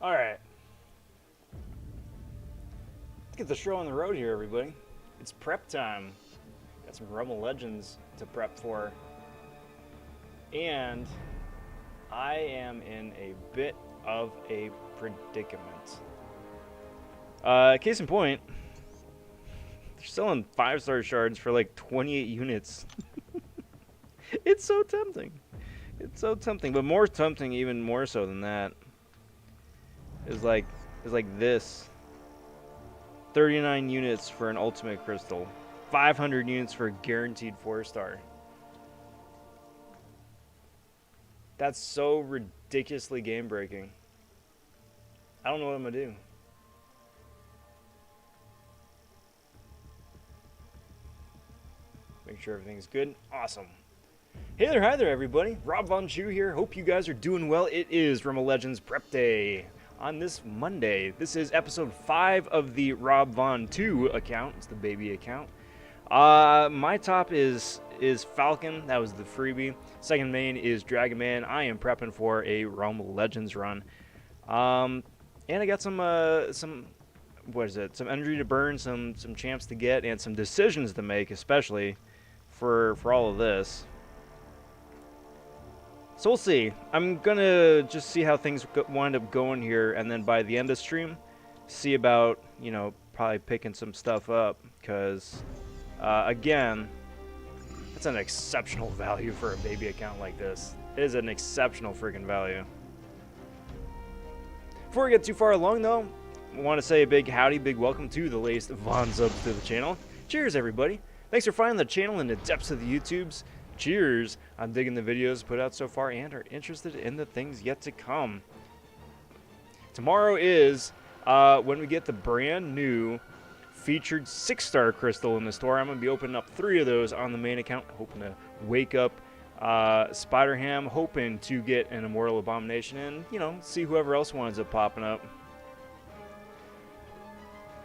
Alright. Let's get the show on the road here, everybody. It's prep time. Got some Rumble Legends to prep for. And I am in a bit of a predicament. Case in point, they're selling 5-star shards for like 28 units. It's so tempting. It's so tempting, but more tempting, even more so than that, is like this. 39 units for an ultimate crystal. 500 units for a guaranteed 4-star. That's so ridiculously game breaking. I don't know what I'm gonna do. Make sure everything's good. Awesome. Hey there, hi there, everybody. Rob.vonTwo here. Hope you guys are doing well. It is Rumble Legends Prep Day on this Monday. This is episode 5 of the Rob.vonTwo account. It's the baby account. My top is Falcon. That was the freebie. Second main is Dragon Man. I am prepping for a Rumble Legends run. And I got some what is it? Some energy to burn, some champs to get, and some decisions to make, especially for all of this. So we'll see. I'm gonna just see how things wind up going here, and then by the end of stream, see about, you know, probably picking some stuff up, because again, that's an exceptional value for a baby account like this. It is an exceptional freaking value. Before we get too far along, though, I want to say a big howdy, big welcome to the latest Von subs to the channel. Cheers, everybody. Thanks for finding the channel in the depths of the YouTubes. Cheers. I'm digging the videos put out so far and are interested in the things yet to come. Tomorrow is when we get the brand new featured 6-star crystal in the store. I'm going to be opening up 3 of those on the main account, hoping to wake up Spider-Ham, hoping to get an Immortal Abomination, and, you know, see whoever else winds up popping up.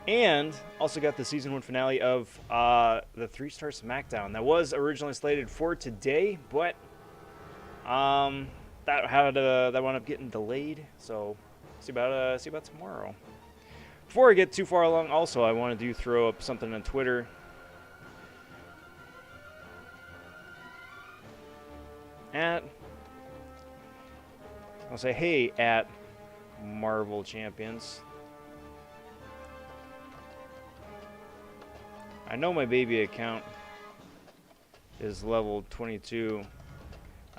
And also got the season 1 finale of the 3-star SmackDown that was originally slated for today, but that wound up getting delayed. So see about tomorrow. Before I get too far along, also I want to throw up something on Twitter. I'll say hey at Marvel Champions. I know my baby account is level 22.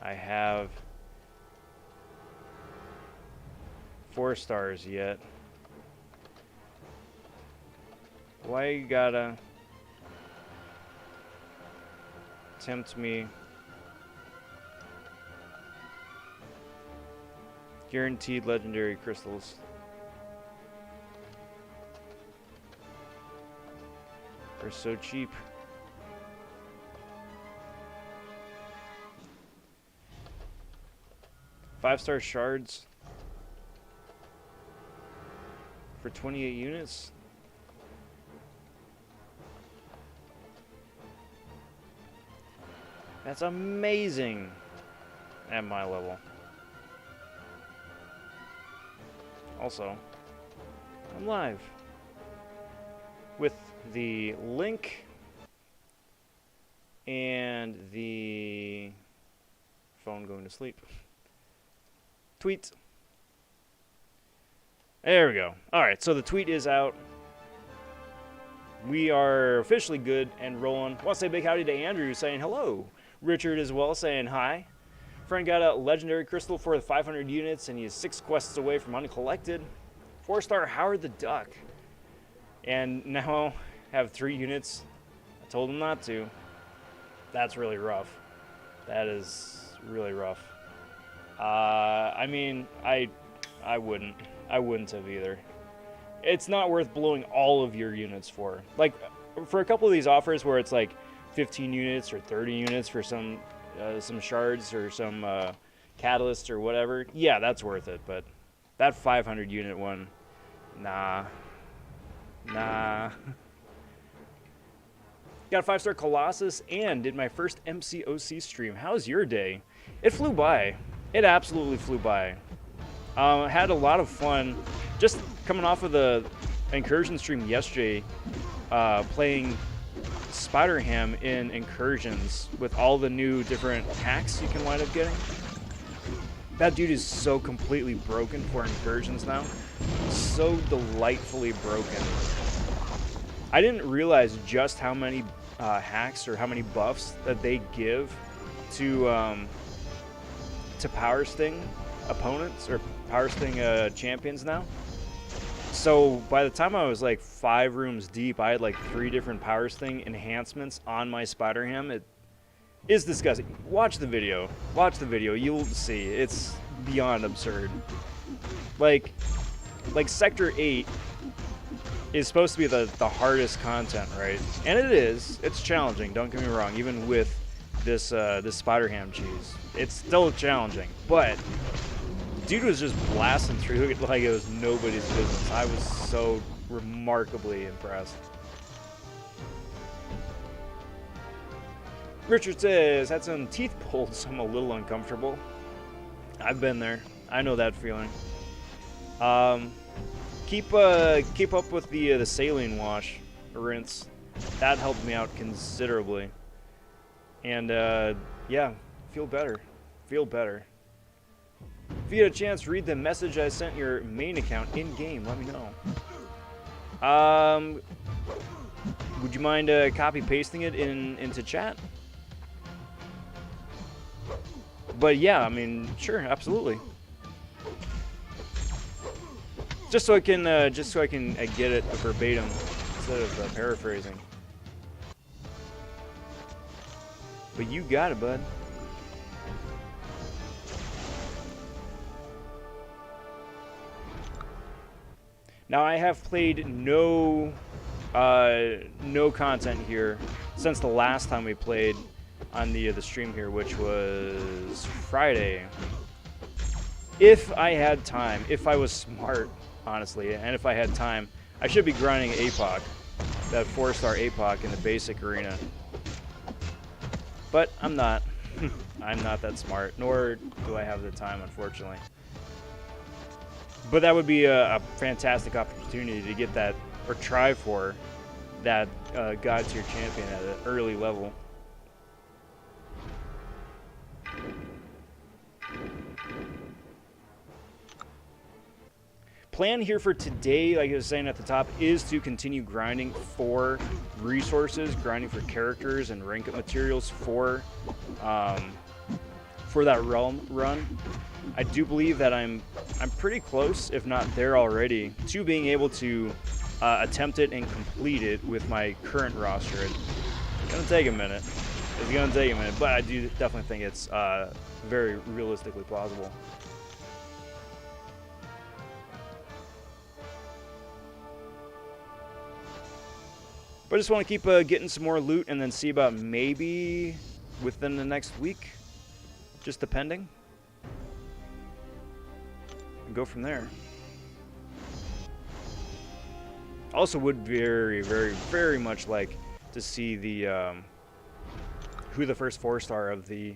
I have 4 stars yet. Why you gotta tempt me? Guaranteed legendary crystals. They're so cheap. Five-star shards for 28 units. That's amazing at my level. Also, I'm live with the link and the phone going to sleep. Tweet. There we go. Alright, so the tweet is out. We are officially good and rolling. I want to say a big howdy to Andrew saying hello. Richard as well saying hi. Friend got a legendary crystal for the 500 units and he is 6 quests away from uncollected. 4-star Howard the Duck. And now have 3 units. I told him not to. That's really rough. That is really rough. I mean, I wouldn't have either. It's not worth blowing all of your units for. Like, for a couple of these offers where it's like 15 units or 30 units for some shards or some catalysts or whatever, yeah, that's worth it. But that 500 unit one, nah. Got a 5-star Colossus and did my first MCoC stream. How's your day? It flew by. It absolutely flew by. Had a lot of fun just coming off of the incursion stream yesterday, playing Spider-Ham in incursions with all the new different hacks you can wind up getting. That dude is so completely broken for incursions now. So delightfully broken. I didn't realize just how many hacks or how many buffs that they give to Power Sting opponents or Power Sting champions now. So by the time I was like 5 rooms deep, I had like 3 different Power Sting enhancements on my Spider-Ham. It is disgusting. Watch the video. Watch the video. You'll see. It's beyond absurd. Like Sector 8 is supposed to be the hardest content, right? And it is. It's challenging, don't get me wrong, even with this Spider-Ham cheese. It's still challenging, but dude was just blasting through it like it was nobody's business. I was so remarkably impressed. Richard says, had some teeth pulled, so I'm a little uncomfortable. I've been there. I know that feeling. Keep up with the saline wash rinse. That helped me out considerably. And yeah, feel better. Feel better. If you get a chance, read the message I sent your main account in game. Let me know. Would you mind copy pasting it into chat? But yeah, I mean, sure, absolutely. Just so I can get it verbatim instead of paraphrasing. But you got it, bud. Now I have played no content here since the last time we played on the stream here, which was Friday. If I had time, if I was smart, honestly, and if I had time, I should be grinding APOC, that 4-star APOC in the basic arena. But I'm not. I'm not that smart, nor do I have the time, unfortunately. But that would be a fantastic opportunity to get that, or try for that God tier champion at an early level. Plan here for today, like I was saying at the top, is to continue grinding for resources, grinding for characters and rank up materials for that realm run. I do believe that I'm pretty close, if not there already, to being able to attempt it and complete it with my current roster. It's gonna take a minute. It's gonna take a minute, but I do definitely think it's very realistically plausible. But I just want to keep getting some more loot and then see about maybe within the next week, just depending. And go from there. Also would very, very, very much like to see the who the first 4-star of the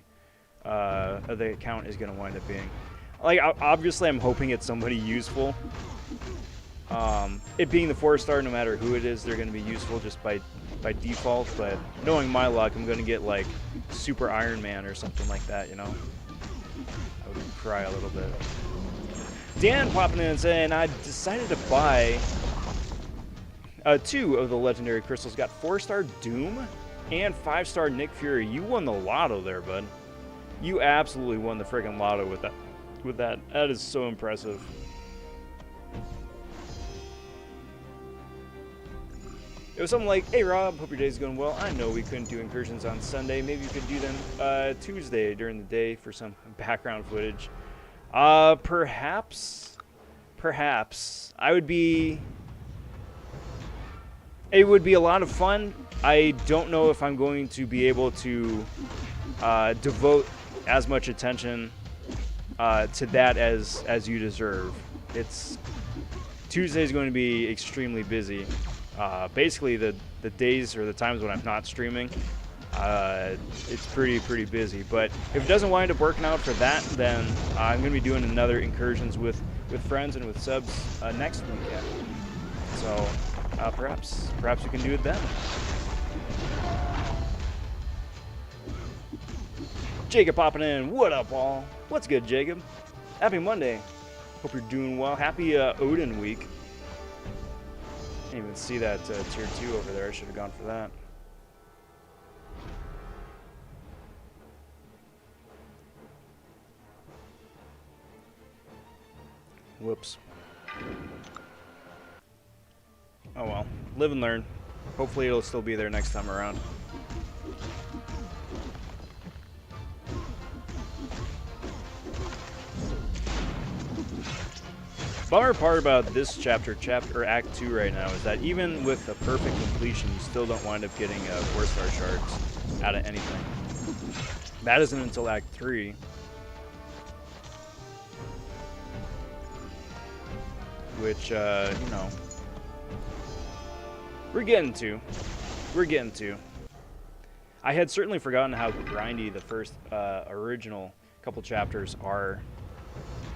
account is going to wind up being. Like, obviously I'm hoping it's somebody useful. It being the 4-star, no matter who it is, they're going to be useful just by default, but knowing my luck, I'm going to get like Super Iron Man or something like that, you know? I would cry a little bit. Dan popping in and saying, I decided to buy 2 of the legendary crystals. Got 4-star Doom and 5-star Nick Fury. You won the lotto there, bud. You absolutely won the freaking lotto with that. That is so impressive. It was something like, hey Rob, hope your day's going well. I know we couldn't do incursions on Sunday. Maybe you could do them Tuesday during the day for some background footage. Perhaps. It would be a lot of fun. I don't know if I'm going to be able to devote as much attention to that as you deserve. Tuesday is going to be extremely busy. Basically, the days or the times when I'm not streaming, it's pretty busy. But if it doesn't wind up working out for that, then I'm going to be doing another incursions with friends and with subs next weekend. So perhaps we can do it then. Jacob popping in. What up, all? What's good, Jacob? Happy Monday. Hope you're doing well. Happy Odin week. Didn't even see that tier 2 over there. I should have gone for that. Whoops. Oh well. Live and learn. Hopefully it'll still be there next time around. Bummer part about this chapter or Act 2 right now is that even with a perfect completion, you still don't wind up getting 4-star shards out of anything. That isn't until Act 3. Which, you know, we're getting to. I had certainly forgotten how grindy the first original couple chapters are.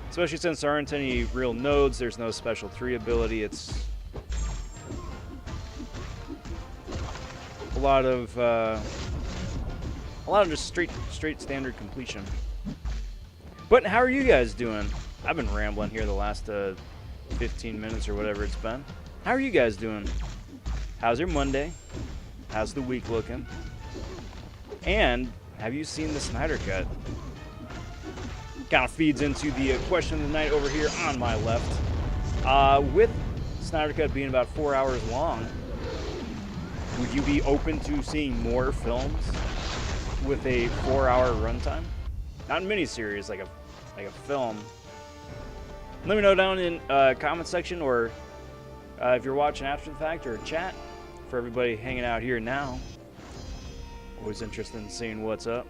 Especially since there aren't any real nodes, there's no special 3 ability. It's a lot of just straight standard completion. But how are you guys doing? I've been rambling here the last 15 minutes or whatever it's been. How are you guys doing? How's your Monday? How's the week looking? And have you seen the Snyder Cut? Kind of feeds into the question of the night over here on my left. With Snyder Cut being about 4 hours long, would you be open to seeing more films with a 4-hour runtime? Not a miniseries, like a film. Let me know down in comment section, or if you're watching after the fact, or chat. For everybody hanging out here now, always interested in seeing what's up.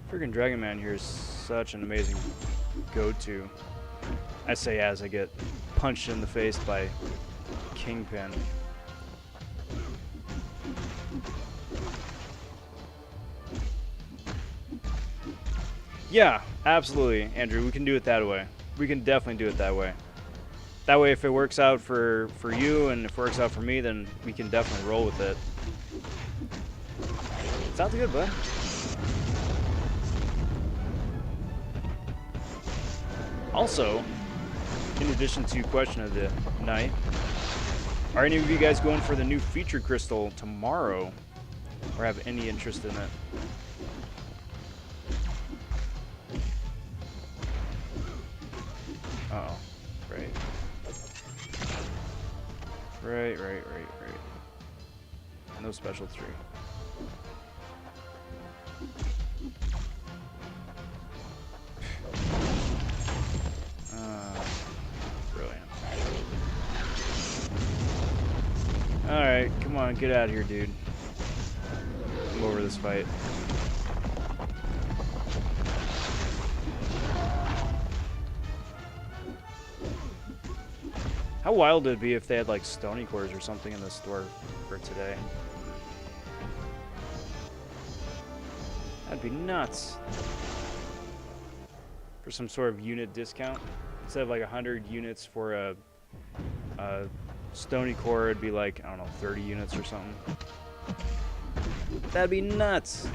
Freaking Dragon Man here is such an amazing go-to. I say as I get punched in the face by Kingpin. Yeah, absolutely, Andrew. We can do it that way. We can definitely do it that way. That way, if it works out for you and if it works out for me, then we can definitely roll with it. Sounds good, bud. Also, in addition to question of the night, are any of you guys going for the new feature crystal tomorrow, or have any interest in it? Uh-oh. Right. No special 3. Brilliant. Alright, come on, get out of here, dude. I'm over this fight. How wild would it be if they had like stony cores or something in the store for today? That'd be nuts. For some sort of unit discount. Instead of like 100 units for a stony core, it'd be like, I don't know, 30 units or something. That'd be nuts.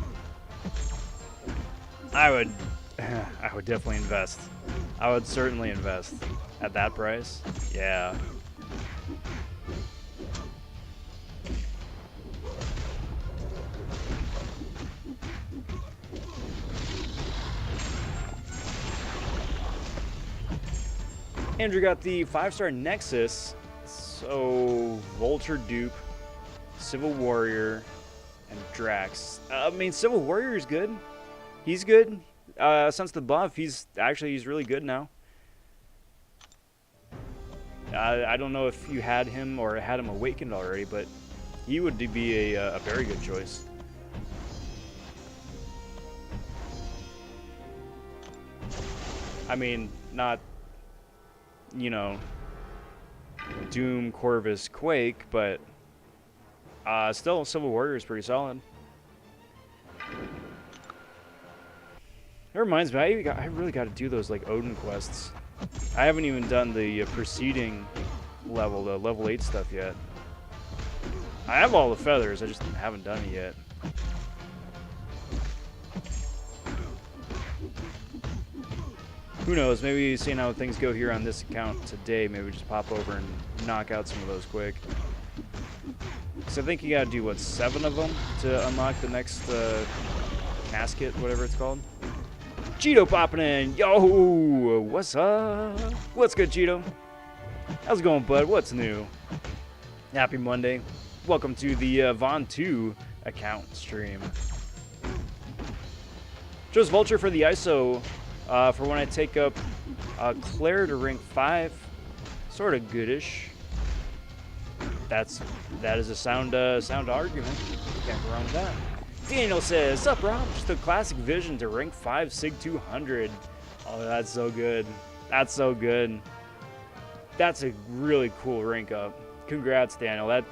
I would definitely invest. I would certainly invest. At that price? Yeah. Andrew got the 5-star Nexus. So, Vulture Dupe, Civil Warrior, and Drax. I mean, Civil Warrior is good. He's good. Since the buff, he's really good now. I don't know if you had him or had him awakened already, but he would be a very good choice. I mean, not, you know, Doom, Corvus, Quake, but still, Civil Warrior is pretty solid. It reminds me, I really got to do those like Odin quests. I haven't even done the preceding level, the level 8 stuff yet. I have all the feathers, I just haven't done it yet. Who knows, maybe seeing how things go here on this account today, maybe just pop over and knock out some of those quick. So I think you gotta do, what, 7 of them to unlock the next casket, whatever it's called? Cheeto popping in! Yo! What's up? What's good, Cheeto? How's it going, bud? What's new? Happy Monday. Welcome to the vonTwo account stream. Just Vulture for the ISO for when I take up Claire to rank 5. Sort of goodish. That is a sound argument. Can't go wrong with that. Daniel says, "Sup, Rob? Just a classic vision to rank 5 Sig 200. Oh, that's so good. That's so good. That's a really cool rank up. Congrats, Daniel.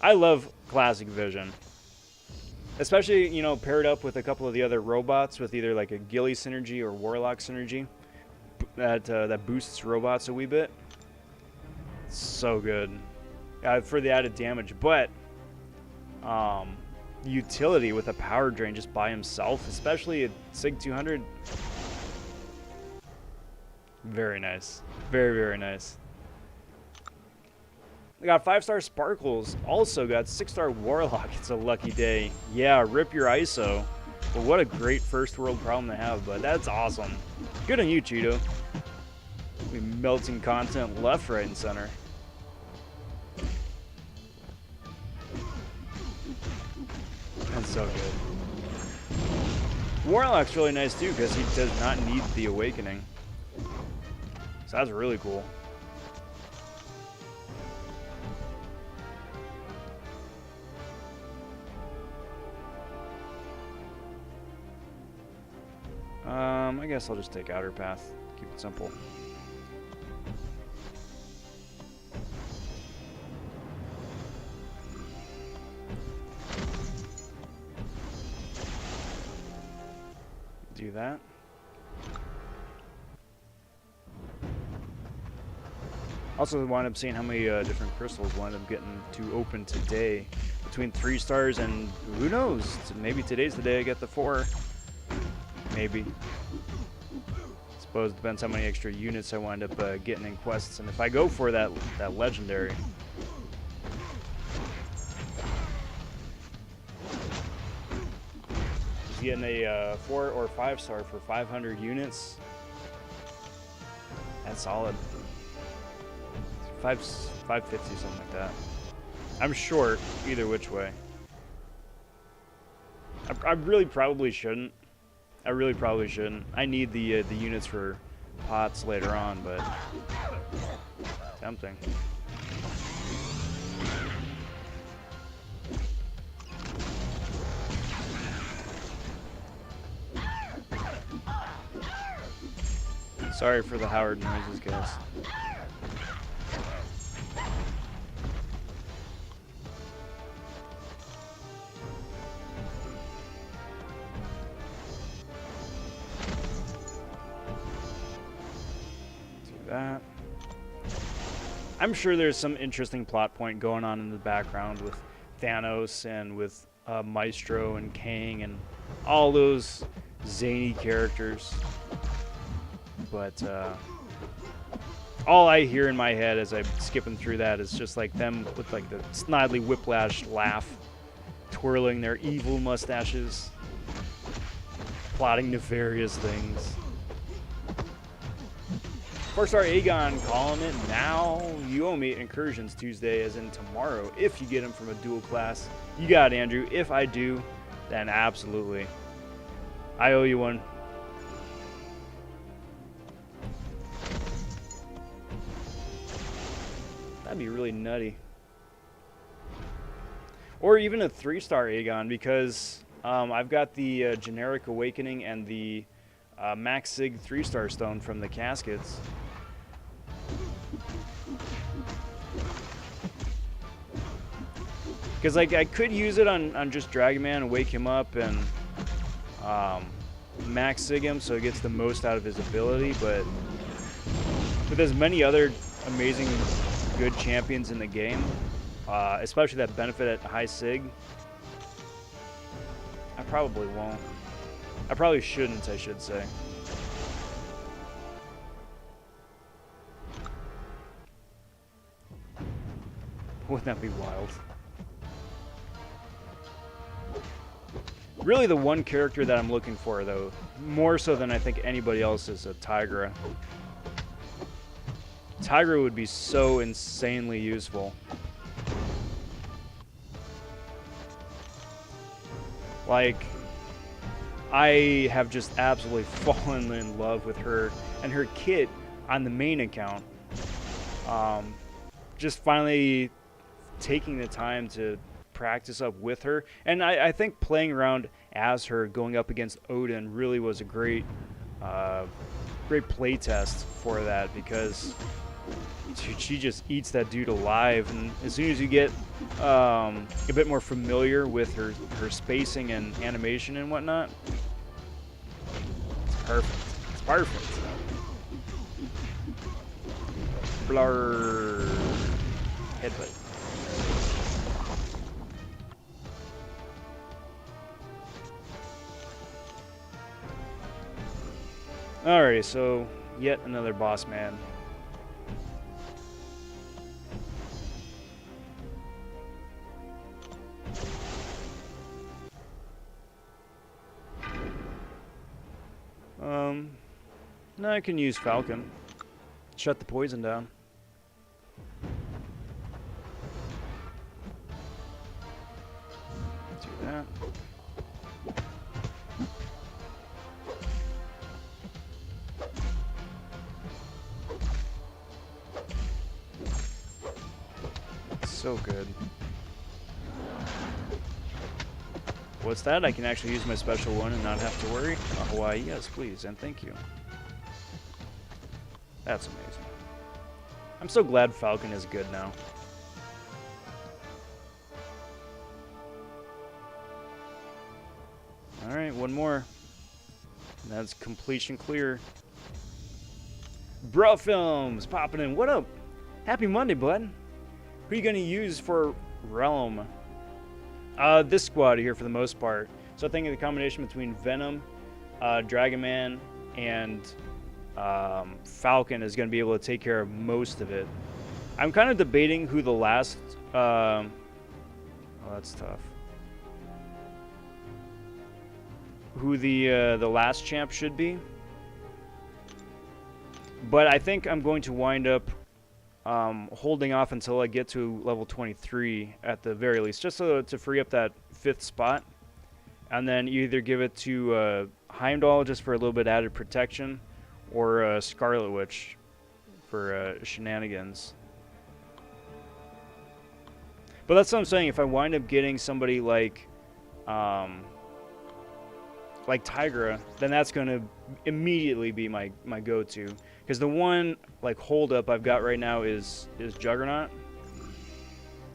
I love classic vision. Especially, you know, paired up with a couple of the other robots with either like a Ghillie synergy or Warlock synergy that boosts robots a wee bit. So good. For the added damage, but utility with a power drain just by himself, especially at Sig 200. Very nice. Very, very nice. We got 5-star Sparkles. Also got 6-star Warlock. It's a lucky day. Yeah, rip your ISO. But what a great first world problem to have, but that's awesome. Good on you, Cheeto. We melting content left, right, and center. That's so good. Warlock's really nice too because he does not need the awakening. So that's really cool. I guess I'll just take Outer Path. Keep it simple. Do that. Also wound up seeing how many different crystals wound up getting to open today. Between 3 stars and who knows? Maybe today's the day I get the 4. Maybe. Suppose it depends how many extra units I wind up getting in quests, and if I go for that legendary. Just getting a 4 or 5 star for 500 units. That's solid. 550, something like that. I'm short either which way. I really probably shouldn't. I really probably shouldn't. I need the units for pots later on, but tempting. Sorry for the Howard noises, guys. That. I'm sure there's some interesting plot point going on in the background with Thanos and with Maestro and Kang and all those zany characters. But all I hear in my head as I'm skipping through that is just like them with like the snidely whiplash laugh, twirling their evil mustaches, plotting nefarious things. 4-star Aegon calling it now. You owe me Incursions Tuesday, as in tomorrow, if you get him from a dual class. You got it, Andrew. If I do, then absolutely. I owe you one. That'd be really nutty. Or even a 3-star Aegon, because I've got the generic Awakening and the Max Sig 3-star stone from the caskets. Because like I could use it on just Dragon Man and wake him up and Max Sig him so he gets the most out of his ability, but with as many other amazing good champions in the game, especially that benefit at high Sig, I probably won't. I probably shouldn't, I should say. Wouldn't that be wild? Really the one character that I'm looking for, though, more so than I think anybody else, is a Tigra. Tigra would be so insanely useful. Like, I have just absolutely fallen in love with her and her kit on the main account. Just finally taking the time to practice up with her, and I think playing around as her going up against Odin really was a great play test for that, because she just eats that dude alive. And as soon as you get a bit more familiar with her spacing and animation and whatnot, it's perfect. It's perfect. Blur. Headbutt. Alrighty, so yet another boss man. No, I can use Falcon. Shut the poison down. Do that. So good. What's that? I can actually use my special one and not have to worry? Why, yes, please, and thank you. That's amazing. I'm so glad Falcon is good now. Alright, one more. And that's completion clear. Bro Films popping in. What up? Happy Monday, bud. Who are you going to use for Realm? This squad here for the most part. So I think the combination between Venom, Dragon Man, and Falcon is going to be able to take care of most of it. I'm kind of debating who the last... oh, that's tough. Who the last champ should be. But I think I'm going to wind up holding off until I get to level 23 at the very least, just so to free up that 5th spot. And then either give it to Heimdall just for a little bit added protection, or Scarlet Witch for shenanigans. But that's what I'm saying. If I wind up getting somebody like Tigra, then that's going to immediately be my go-to. Because the one like hold-up I've got right now is Juggernaut.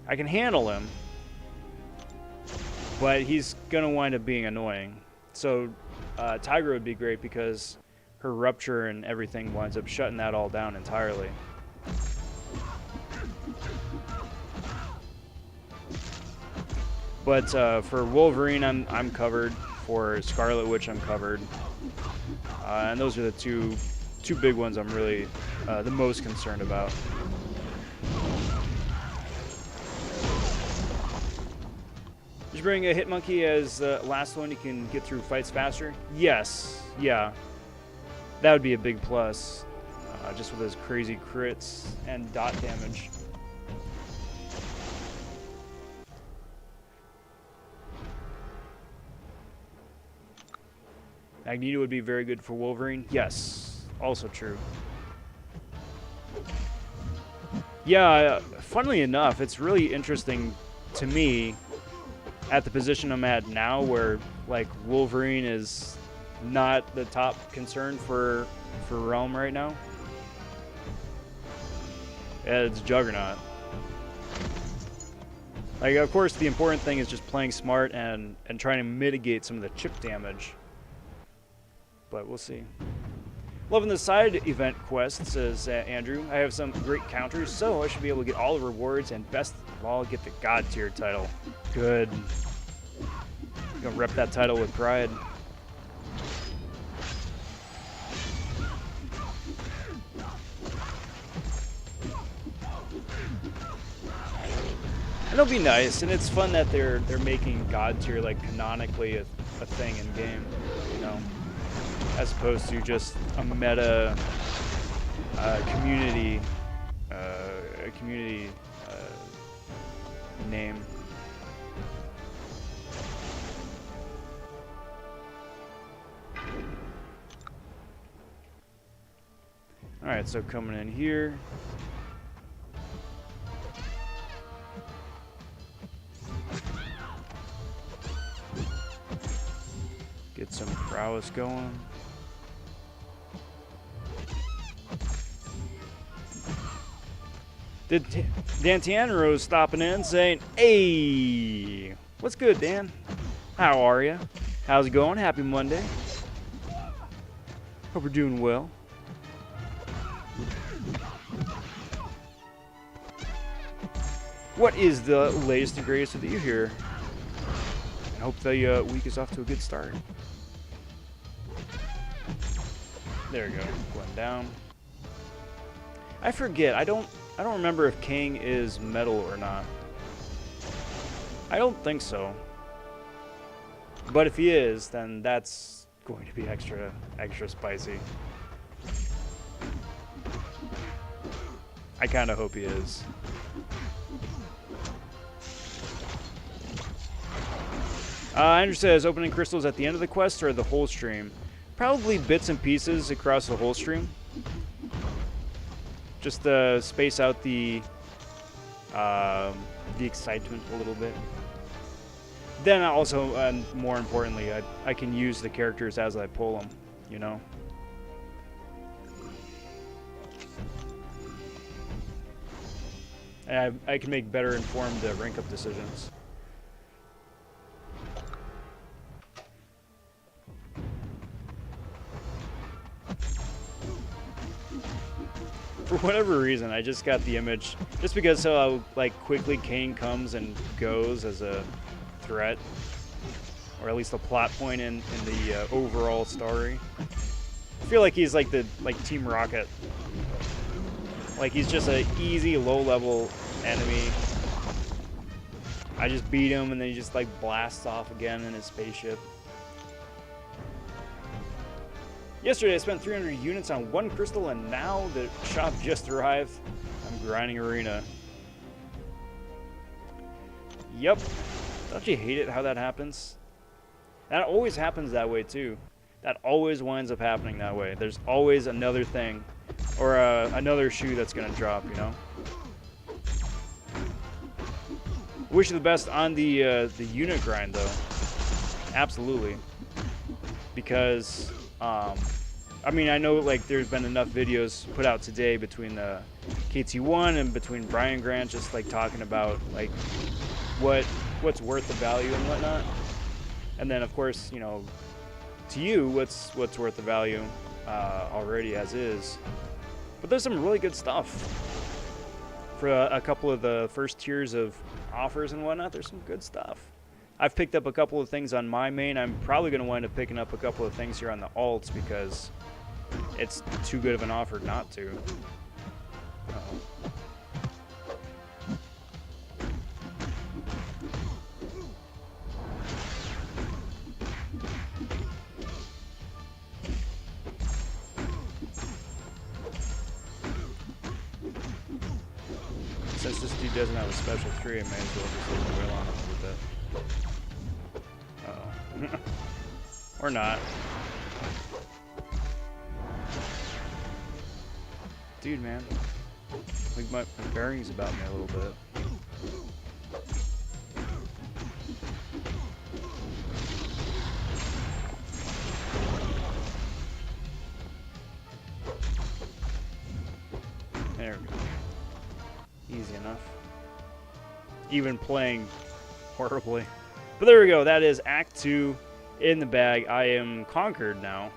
I can handle him, but he's going to wind up being annoying. So Tigra would be great because her Rupture and everything winds up shutting that all down entirely. But for Wolverine, I'm covered. For Scarlet Witch, I'm covered. And those are the two big ones I'm really the most concerned about. Just bring a Hitmonkey as the last one. You can get through fights faster. Yes, yeah, that would be a big plus. Just with those crazy crits and dot damage. Magneto would be very good for Wolverine. Yes, also true. Yeah, funnily enough, it's really interesting to me at the position I'm at now, where like Wolverine is not the top concern for Realm right now. Yeah, it's Juggernaut. Like, of course, the important thing is just playing smart and trying to mitigate some of the chip damage. But we'll see. Loving the side event quest, says Andrew. I have some great counters, so I should be able to get all the rewards and best of all, get the God tier title. Good. Gonna rep that title with pride. And it'll be nice, and it's fun that they're making God tier like canonically a thing in game, you know, as opposed to just a meta community name. All right, so coming in here. Get some prowess going. Did Dan Tianro stopping in saying, "Hey, what's good, Dan? How are you? How's it going? Happy Monday. Hope you're doing well." What is the latest and greatest with you here? I hope the week is off to a good start. There we go, going down. I forget. I don't remember if King is metal or not. I don't think so. But if he is, then that's going to be extra spicy. I kind of hope he is. Andrew says, opening crystals at the end of the quest or the whole stream? Probably bits and pieces across the whole stream. Just to space out the excitement a little bit. Then also, and more importantly, I can use the characters as I pull them, you know? And I can make better informed rank up decisions. For whatever reason, I just got the image, just because how like quickly Kane comes and goes as a threat, or at least a plot point in the overall story. I feel like he's like Team Rocket. Like he's just an easy low-level enemy. I just beat him and then he just like blasts off again in his spaceship. Yesterday I spent 300 units on one crystal and now the shop just arrived. I'm grinding arena. Yep. Don't you hate it how that happens? That always happens that way too. That always winds up happening that way. There's always another thing. Or another shoe that's gonna drop, you know? Wish you the best on the unit grind though. Absolutely. Because I mean, I know like there's been enough videos put out today between the KT1 and between Brian Grant just like talking about like what's worth the value and whatnot. And then of course, you know, to you, what's worth the value already as is. But there's some really good stuff. For a couple of the first tiers of offers and whatnot, there's some good stuff. I've picked up a couple of things on my main. I'm probably going to wind up picking up a couple of things here on the alts because it's too good of an offer not to. Since this dude doesn't have a special 3, I may as well just leave the wheel on a little bit. Uh-oh. Or not. Dude, man. Like my bearings about me a little bit. There we go. Easy enough. Even playing horribly. But there we go. That is Act 2 in the bag. I am conquered now.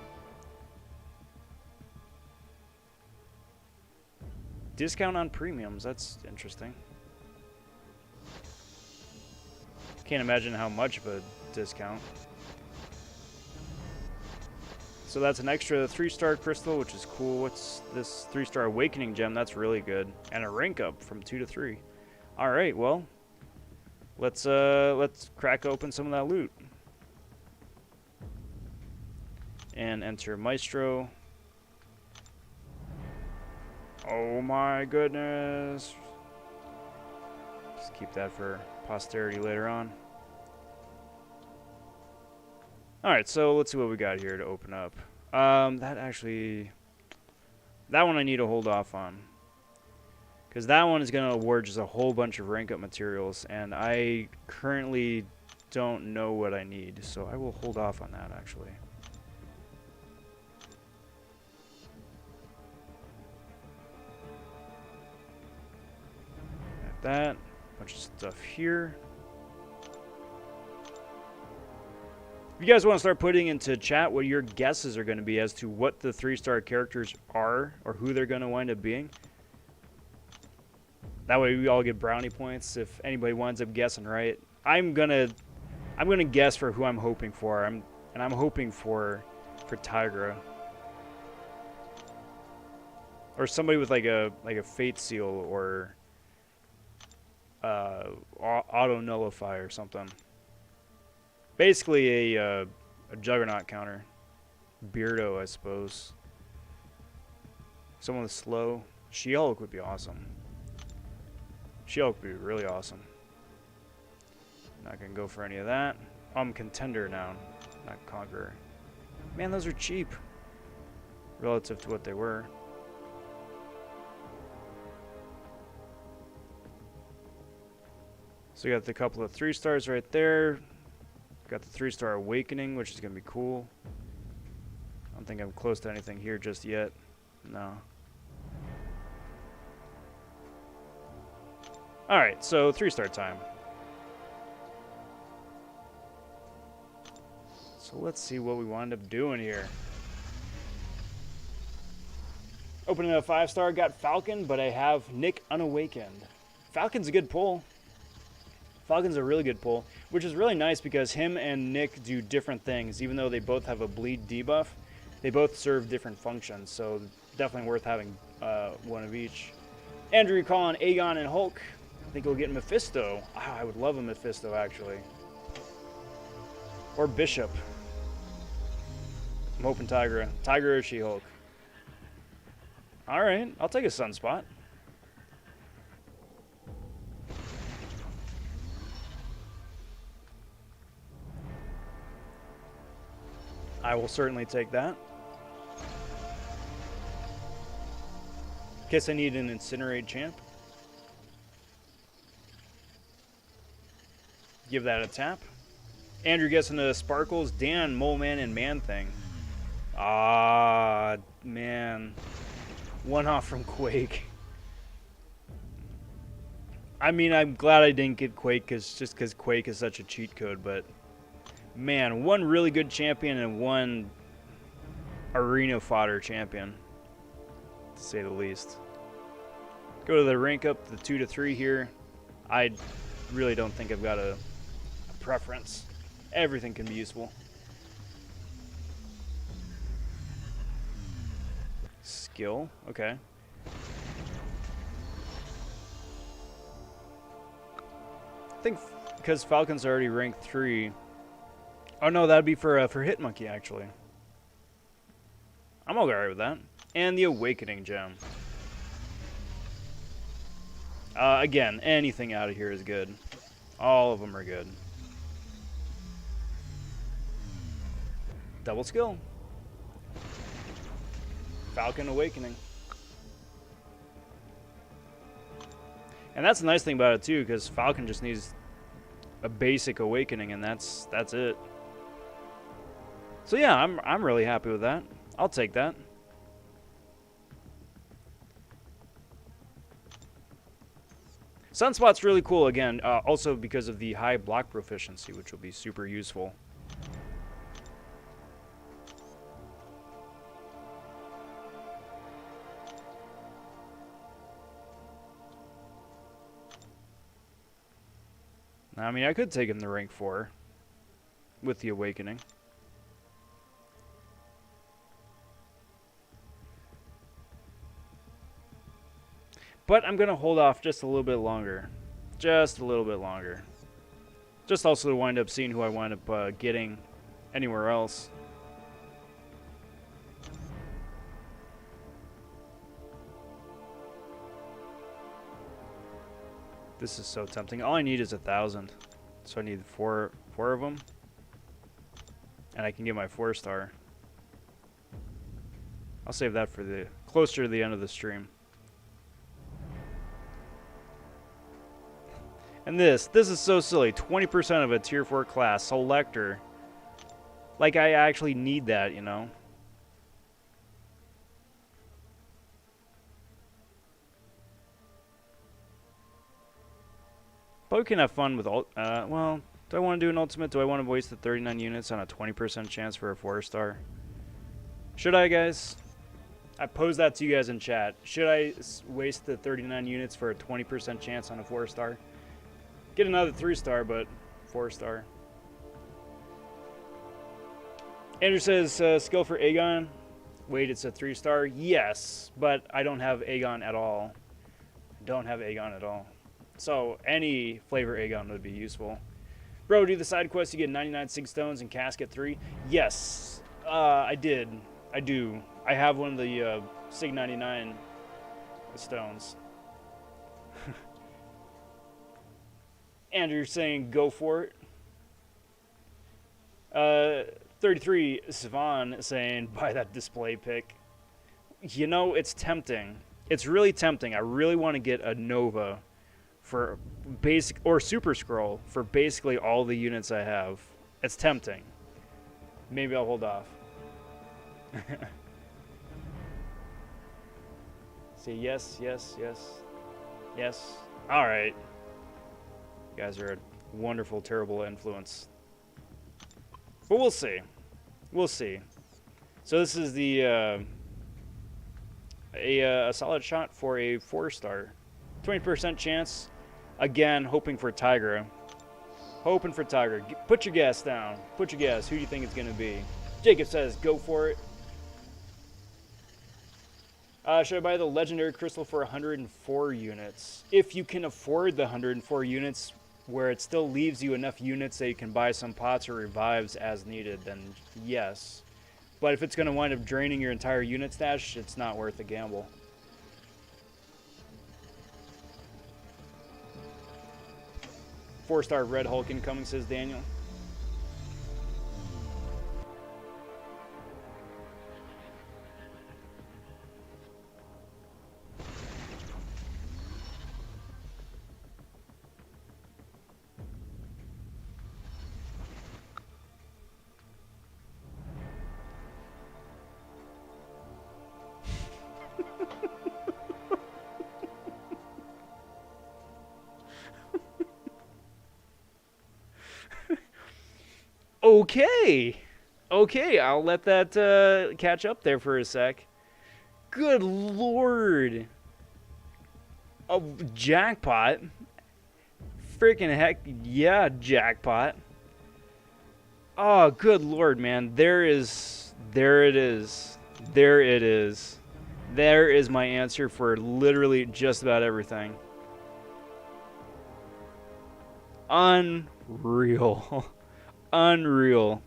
Discount on premiums. That's interesting. Can't imagine how much of a discount. So that's an extra 3-star crystal, which is cool. What's this 3-star awakening gem? That's really good. And a rank up from 2 to 3. All right, well, let's crack open some of that loot. And enter Maestro. Oh my goodness. Just keep that for posterity later on. Alright, so let's see what we got here to open up. That one I need to hold off on. Because that one is going to award just a whole bunch of rank up materials, and I currently don't know what I need, so I will hold off on that actually. Got that, bunch of stuff here. If you guys want to start putting into chat what your guesses are going to be as to what the 3-star characters are or who they're going to wind up being. That way we all get brownie points if anybody winds up guessing right. I'm gonna guess for who I'm hoping for. I'm hoping for Tigra. Or somebody with like a fate seal or auto nullify or something. Basically a juggernaut counter. Beardo, I suppose. Someone with slow. She-Hulk would be awesome. She-Hulk would be really awesome. Not gonna go for any of that. I'm contender now, not conqueror. Man, those are cheap relative to what they were. So we got the couple of 3-stars right there. Got the 3-star awakening, which is gonna be cool. I don't think I'm close to anything here just yet. No. Alright, so 3-star time. So let's see what we wind up doing here. Opening a 5-star, got Falcon, but I have Nick Unawakened. Falcon's a good pull. Falcon's a really good pull, which is really nice because him and Nick do different things. Even though they both have a bleed debuff, they both serve different functions, so definitely worth having one of each. Andrew calling Aegon and Hulk. I think we'll get Mephisto. Oh, I would love a Mephisto, actually. Or Bishop. I'm hoping Tigra. Tigra or She-Hulk. Alright, I'll take a Sunspot. I will certainly take that. Guess I need an Incinerate champ. Give that a tap. Andrew gets into Sparkles, Dan, Mole Man, and Man Thing. Ah, man. One off from Quake. I mean, I'm glad I didn't get Quake just because Quake is such a cheat code, but man, one really good champion and one arena fodder champion, to say the least. Go to the rank up, the 2 to 3 here. I really don't think I've got a preference. Everything can be useful. Skill, okay. I think because Falcon's already ranked 3. Oh no, that'd be for Hitmonkey actually. I'm alright with that. And the Awakening Gem. Again, anything out of here is good. All of them are good. Double skill. Falcon Awakening. And that's the nice thing about it too, because Falcon just needs a basic awakening, and that's it. So yeah, I'm really happy with that. I'll take that. Sunspot's really cool, again, also because of the high block proficiency, which will be super useful. I mean, I could take him to rank 4 with the Awakening. But I'm going to hold off just a little bit longer. Just a little bit longer. Just also to wind up seeing who I wind up getting anywhere else. This is so tempting. All I need is 1,000. So I need four of them. And I can get my 4-star. I'll save that for the closer to the end of the stream. And this is so silly. 20% of a tier 4 class, Selector. Like, I actually need that, you know? But we can have fun with, well, do I want to do an ultimate? Do I want to waste the 39 units on a 20% chance for a 4-star? Should I, guys? I posed that to you guys in chat. Should I waste the 39 units for a 20% chance on a 4-star? Get another 3-star, but 4-star. Andrew says, skill for Aegon. Wait, it's a 3-star? Yes, but I don't have Aegon at all. Don't have Aegon at all. So any flavor Aegon would be useful. Bro, do the side quest, you get 99 Sig Stones and Casket 3? Yes, I did. I do. I have one of the Sig 99 stones. Andrew saying go for it. 33 Svan saying buy that display pick. You know, it's tempting. It's really tempting. I really want to get a Nova for basic or Super Scroll for basically all the units I have. It's tempting. Maybe I'll hold off. Say yes, yes, yes, yes. All right. You guys are a wonderful, terrible influence. But we'll see. We'll see. So this is the a solid shot for a 4-star. 20% chance. Again, hoping for Tigra. Hoping for Tigra. Put your guess down. Put your guess. Who do you think it's going to be? Jacob says, go for it. Should I buy the Legendary Crystal for 104 units? If you can afford the 104 units, where it still leaves you enough units that you can buy some pots or revives as needed, then yes. But if it's going to wind up draining your entire unit stash, it's not worth the gamble. Four-star Red Hulk incoming, says Daniel. Okay. Okay, I'll let that catch up there for a sec. Good lord. Oh, jackpot. Freaking heck, yeah, jackpot. Oh, good lord, man. There it is. There it is. There is my answer for literally just about everything. Unreal. Unreal.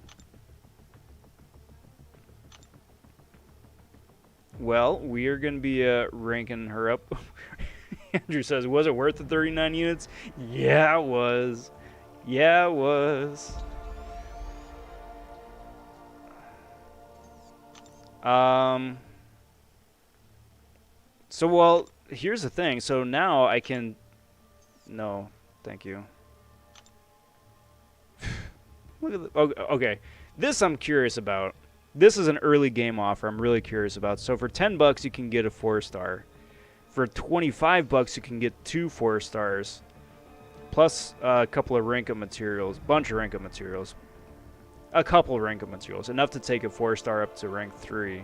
Well, we are going to be ranking her up. Andrew says, was it worth the 39 units? Yeah, it was. Yeah, it was. So, well, here's the thing. So now I can... No, thank you. Look at the, okay, this I'm curious about. This is an early game offer I'm really curious about. So for $10 you can get a 4-star. For 25 bucks, you can get 2 4-stars, plus a couple of rank up materials, bunch of rank up materials, a couple of rank up materials, enough to take a 4-star up to rank 3.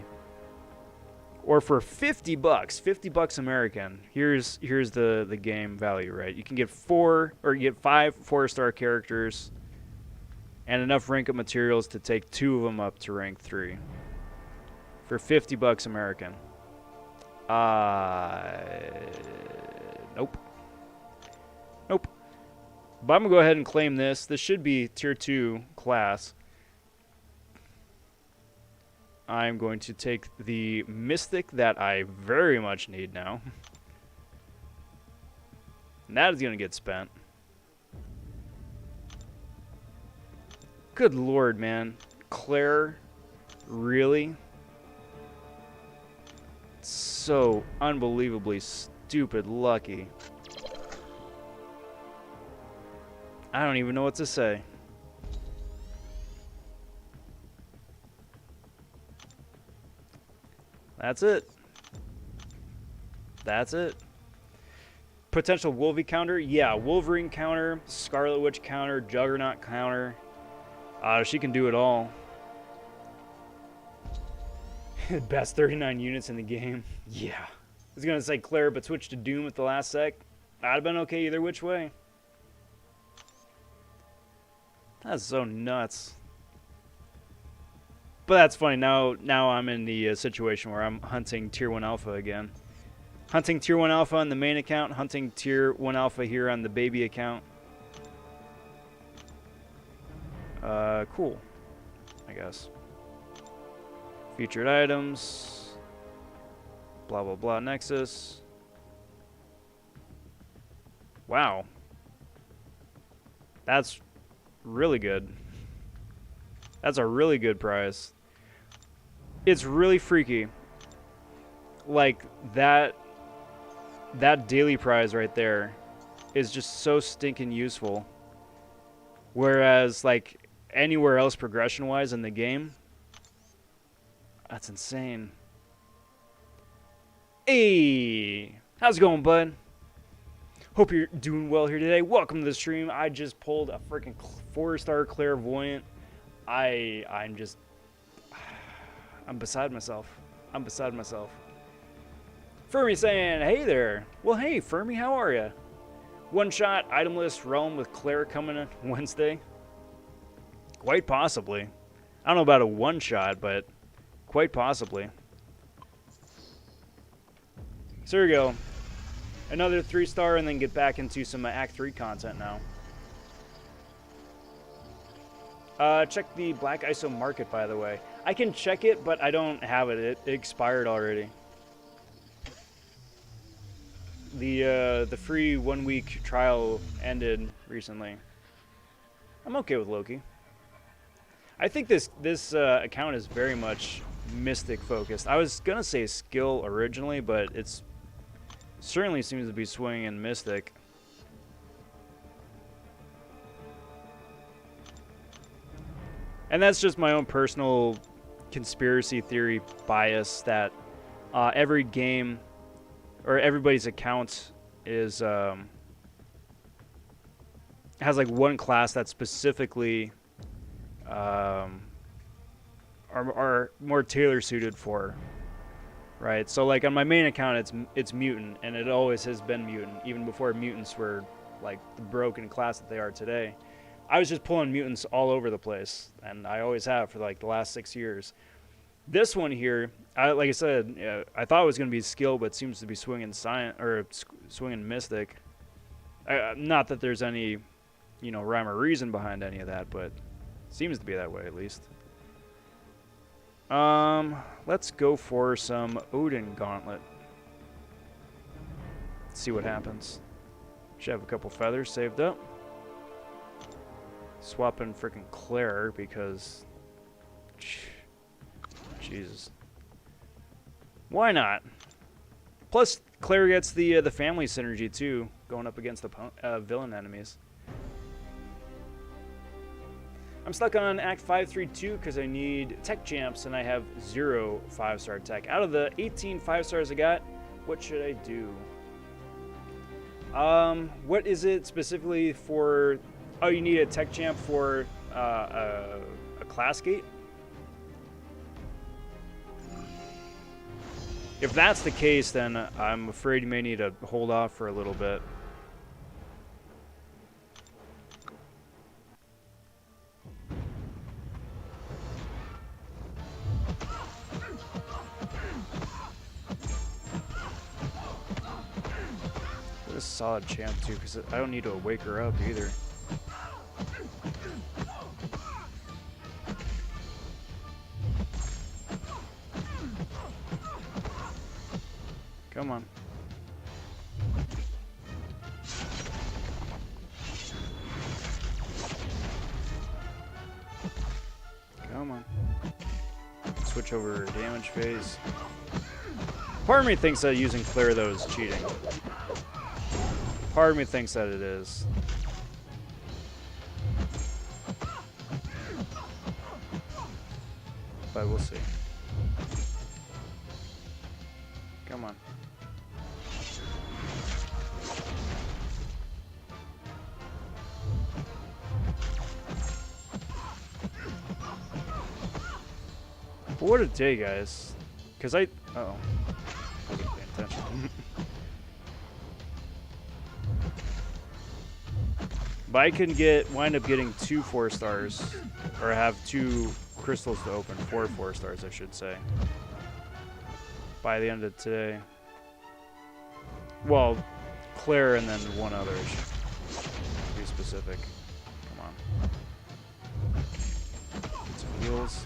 Or for 50 bucks, 50 bucks American. Here's the game value, right? You can get 5 4-star characters and enough rank up materials to take 2 of them up to rank 3 for 50 bucks American. Nope. Nope. But I'm gonna go ahead and claim this. This should be tier 2 class. I'm going to take the Mystic that I very much need now. And that is going to get spent. Good lord, man. Claire, really? So unbelievably stupid lucky. I don't even know what to say. That's it. That's it. Potential Wolvie counter? Yeah, Wolverine counter, Scarlet Witch counter, Juggernaut counter. She can do it all. Best 39 units in the game. Yeah. I was going to say Claire, but switch to Doom at the last sec. I'd have been okay either which way. That's so nuts. But that's funny. Now I'm in the situation where I'm hunting Tier 1 Alpha again. Hunting Tier 1 Alpha on the main account. Hunting Tier 1 Alpha here on the baby account. Cool. I guess. Featured items. Blah, blah, blah. Nexus. Wow. That's really good. That's a really good prize. It's really freaky. Like, that daily prize right there is just so stinking useful. Whereas, like, anywhere else progression-wise in the game, that's insane. Hey! How's it going, bud? Hope you're doing well here today. Welcome to the stream. I just pulled a freaking 4-star Clairvoyant. I'm beside myself. I'm beside myself. Fermi saying, hey there. Well, hey, Fermi, how are ya? One-shot, itemless realm with Claire coming in Wednesday? Quite possibly. I don't know about a one-shot, but quite possibly. So here we go. Another 3-star and then get back into some Act 3 content now. Check the Black ISO market, by the way. I can check it, but I don't have it. It expired already. The free 1-week trial ended recently. I'm okay with Loki. I think this account is very much Mystic focused. I was gonna say skill originally, but it's certainly seems to be swinging in Mystic. And that's just my own personal conspiracy theory bias that every game or everybody's account is has like one class that specifically are more tailor suited for, right? So like on my main account it's mutant, and it always has been mutant even before mutants were like the broken class that they are today. I was just pulling mutants all over the place, and I always have for like the last 6 years. This one here, like I said, I thought it was going to be skill, but it seems to be swinging science or swinging Mystic. Not that there's any, rhyme or reason behind any of that, but it seems to be that way at least. Let's go for some Odin Gauntlet. Let's see what happens. Should have a couple feathers saved up. Swapping freaking Claire because, Jesus, why not? Plus, Claire gets the family synergy too, going up against the villain enemies. I'm stuck on Act 532 because I need tech champs and I have 0 5-star tech. Out of the 18 5-stars I got, What should I do? What is it specifically for? Oh, you need a tech champ for a class gate? If that's the case, then I'm afraid you may need to hold off for a little bit. What a solid champ too, because I don't need to wake her up either. Come on. Come on. Switch over damage phase. Part of me thinks that using Claire though is cheating. Part of me thinks that it is. But we'll see. Come on. But what a day, guys. Because uh-oh. Wasn't paying attention. But I can wind up getting 2 4-stars. Or have 2 crystals to open. 4 4-stars, I should say. By the end of today. Well, Claire and then 1 other, to be specific. Come on. Get some heals.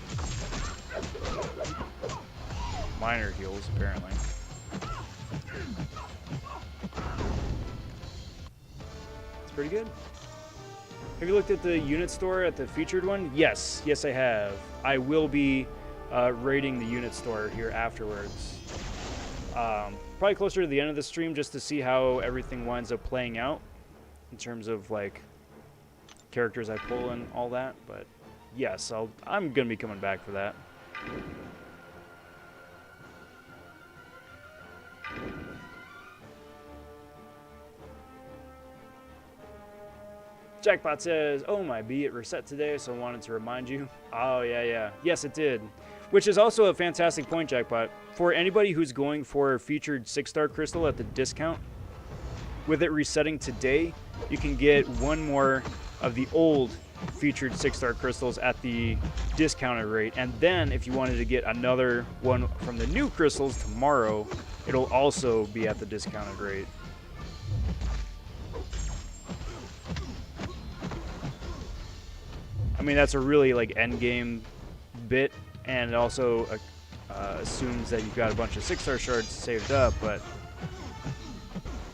Minor heals, apparently. It's pretty good. Have you looked at the unit store at the featured one? Yes. Yes, I have. I will be raiding the unit store here afterwards. Probably closer to the end of the stream just to see how everything winds up playing out in terms of like characters I pull and all that. But yes, I'm gonna be coming back for that. Jackpot says, "Oh my, it reset today, so I wanted to remind you." Oh yeah. Yes, it did. Which is also a fantastic point, Jackpot. For anybody who's going for a featured 6-star crystal at the discount, with it resetting today, you can get 1 more of the old featured 6-star crystals at the discounted rate. And then if you wanted to get another one from the new crystals tomorrow, it'll also be at the discounted rate. I mean, that's a really like end game bit, and it also assumes that you've got a bunch of 6-star shards saved up, but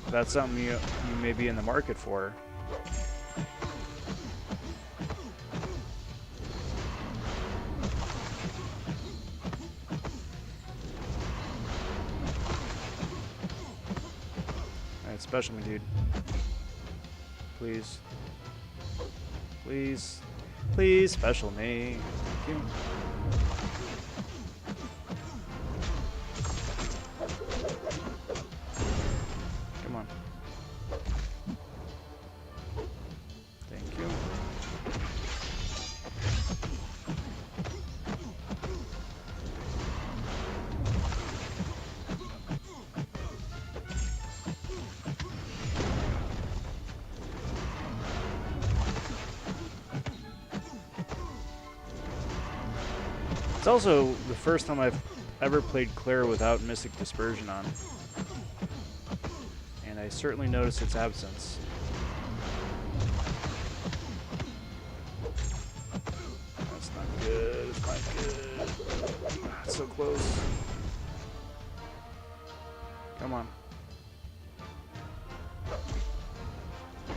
that's something you may be in the market for. Alright, special me, dude. Please. Please. Please, special me. Thank you. Come on. Thank you. It's also the first time I've ever played Claire without Mystic Dispersion on. And I certainly notice its absence. That's not good, it's not good. It's so close. Come on.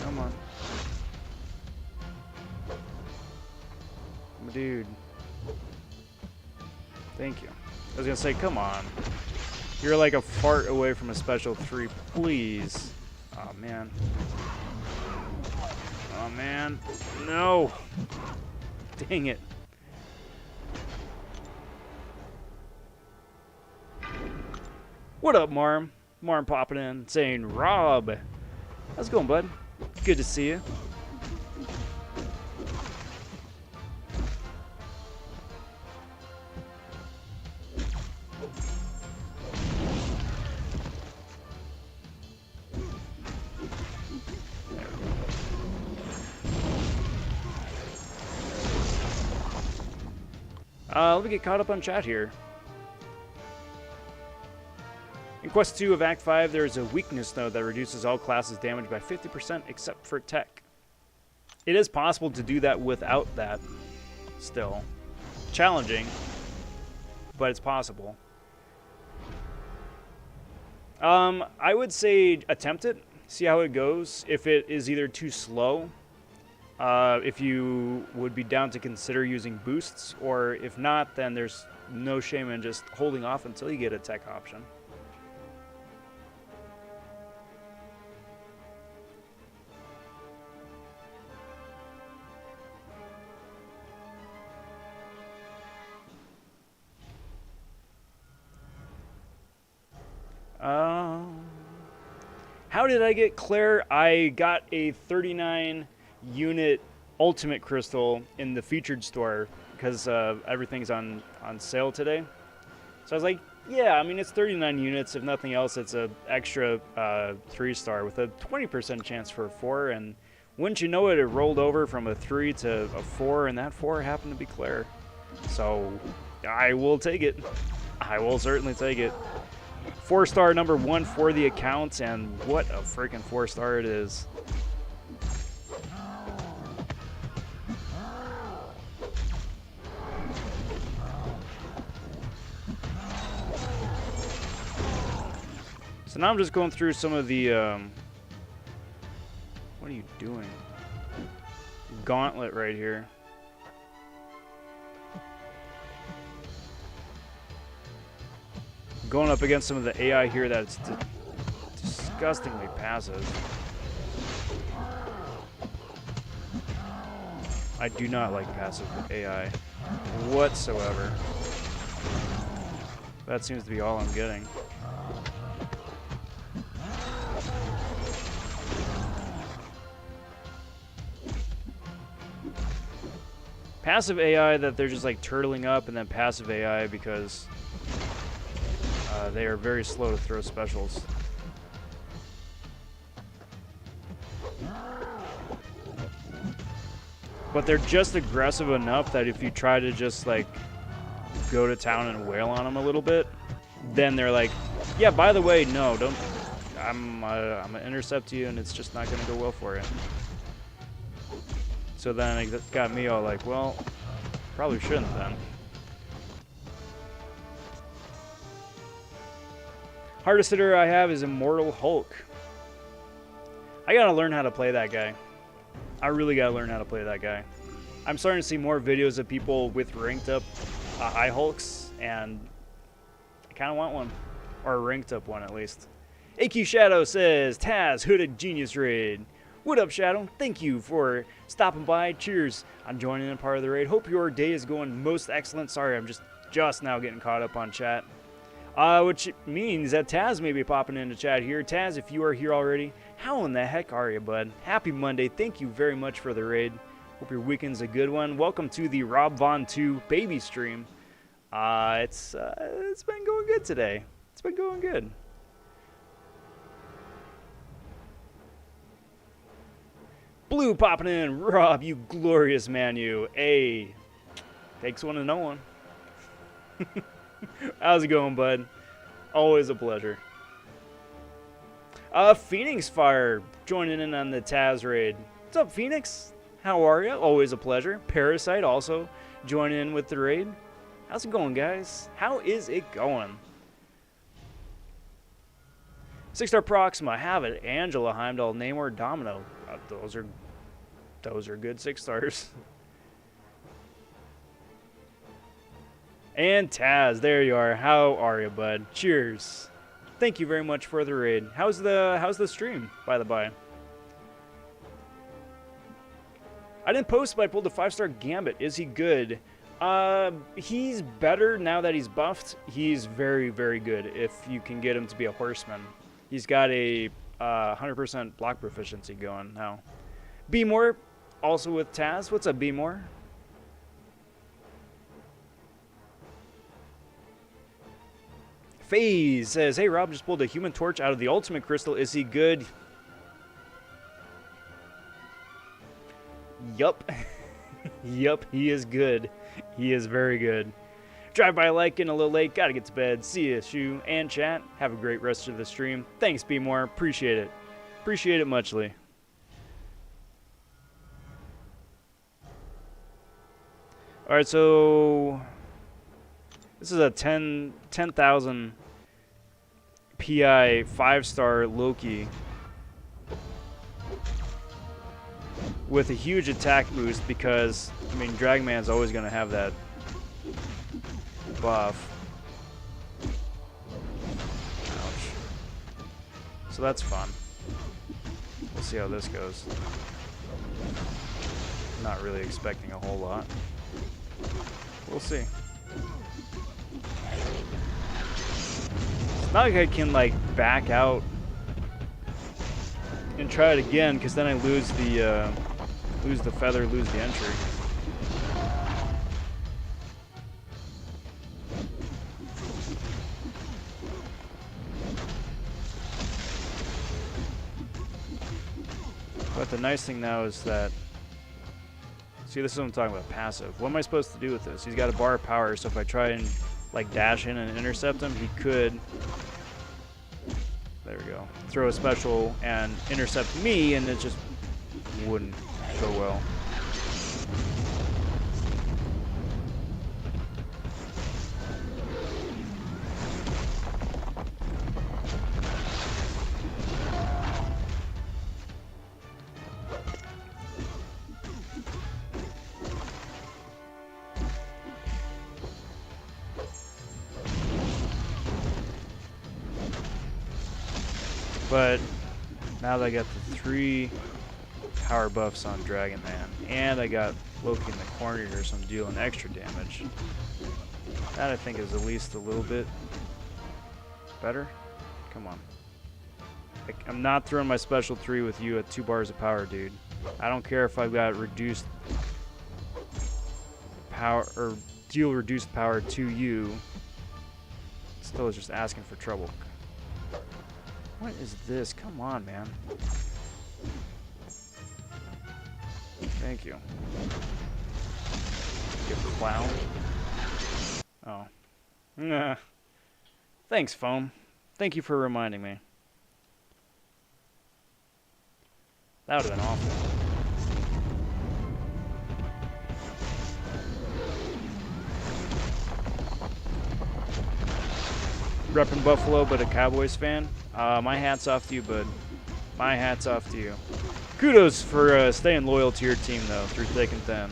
Come on. I'm a dude. Thank you. I was gonna say, come on. You're like a fart away from a special 3, please. Oh man. Oh man. No. Dang it. What up, Marm? Martin popping in, saying, Rob, how's it going, bud? Good to see you. Let me get caught up on chat here. In Quest 2 of Act 5, there is a weakness node that reduces all classes' damage by 50% except for tech. It is possible to do that without that, still. Challenging, but it's possible. I would say attempt it, see how it goes. If it is either too slow, if you would be down to consider using boosts, or if not, then there's no shame in just holding off until you get a tech option. How did I get Claire? I got a 39 unit ultimate crystal in the featured store because everything's on sale today. So I was like, yeah, I mean, it's 39 units. If nothing else, it's an extra 3-star with a 20% chance for a 4. And wouldn't you know it, it rolled over from a 3 to a 4, and that 4 happened to be Claire. So I will take it. I will certainly take it. 4-star number 1 for the account, and what a freaking 4-star it is. So now I'm just going through some of the, what are you doing? Gauntlet right here. Going up against some of the AI here that's disgustingly passive. I do not like passive AI whatsoever. That seems to be all I'm getting. Passive AI that they're just like turtling up, and then passive AI because they are very slow to throw specials. But they're just aggressive enough that if you try to just like go to town and wail on them a little bit, then they're like, yeah, by the way, no, don't, I'm gonna intercept you, and it's just not gonna go well for you. So then it got me all like, well, probably shouldn't then. Hardest hitter I have is Immortal Hulk. I gotta learn how to play that guy. I really gotta learn how to play that guy. I'm starting to see more videos of people with ranked up high Hulks, and I kind of want one. Or a ranked up one, at least. AQ Shadow says, Taz, Hooded Genius Raid. What up, Shadow? Thank you for stopping by. Cheers on joining in part of the raid. Hope your day is going most excellent. Sorry, I'm just now getting caught up on chat. Which means that Taz may be popping into chat here. Taz, if you are here already, how in the heck are you, bud? Happy Monday. Thank you very much for the raid. Hope your weekend's a good one. Welcome to the Rob.vonTwo baby stream. It's been going good today. It's been going good. Blue popping in. Rob, you glorious man, you. Hey, takes one to know one. How's it going, bud? Always a pleasure. Phoenix Fire joining in on the Taz raid. What's up, Phoenix? How are you? Always a pleasure. Parasite also joining in with the raid. How's it going, guys? How is it going? 6-star Proxima, have it. Angela, Heimdall, Namor, Domino. Those are good 6-stars. And Taz, there you are. How are you, bud? Cheers. Thank you very much for the raid. How's the stream, by the by? I didn't post, but I pulled a 5-star Gambit. Is he good? He's better now that he's buffed. He's very, very good if you can get him to be a horseman. He's got a 100% block proficiency going now. B More, also with Taz. What's up, B More? FaZe says, hey, Rob just pulled a Human Torch out of the Ultimate Crystal. Is he good? Yup. Yup, he is good. He is very good. Drive by like, getting a little late. Gotta get to bed. See ya, Shoe and chat. Have a great rest of the stream. Thanks, B More. Appreciate it. Appreciate it muchly. Alright, so this is a 10,000 PI 5-star Loki with a huge attack boost because, I mean, Dragon Man's always going to have that buff. Ouch. So that's fun. We'll see how this goes. Not really expecting a whole lot. We'll see. It's not like I can like back out and try it again, because then I lose the feather, lose the entry. But the nice thing now is that, see, this is what I'm talking about, passive. What am I supposed to do with this? He's got a bar of power, so if I try and like dash in and intercept him, he could, there we go, throw a special and intercept me, and it just wouldn't go well. But now that I got the 3 power buffs on Dragon Man, and I got Loki in the corner here, so I'm dealing extra damage. That I think is at least a little bit better. Come on. I'm not throwing my special 3 with you at 2 bars of power, dude. I don't care if I've got reduced power or deal reduced power to you. Still is just asking for trouble. What is this? Come on, man. Thank you. You clown. Oh. Nah. Thanks, Foam. Thank you for reminding me. That would have been awful. Reppin' Buffalo, but a Cowboys fan. My hat's off to you, bud. My hat's off to you. Kudos for staying loyal to your team, though, through thick and thin.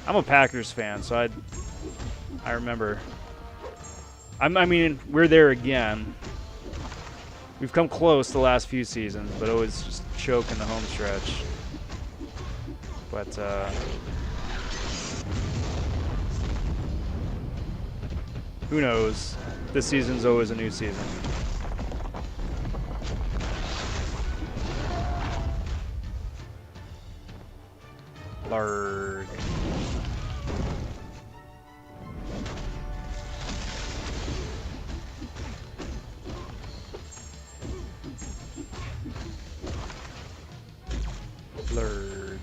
I'm a Packers fan, so I remember. I mean, we're there again. We've come close the last few seasons, but always just choke in the home stretch. But, who knows? This season's always a new season. Larg. Blurred.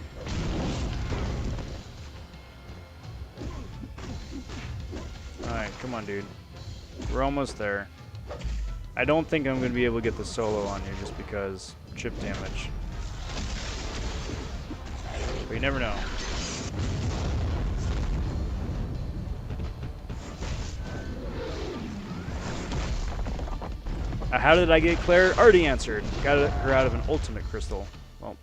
Alright, come on, dude. We're almost there. I don't think I'm going to be able to get the solo on you just because chip damage. But you never know. How did I get Claire? Already answered. Got her out of an ultimate crystal. Well,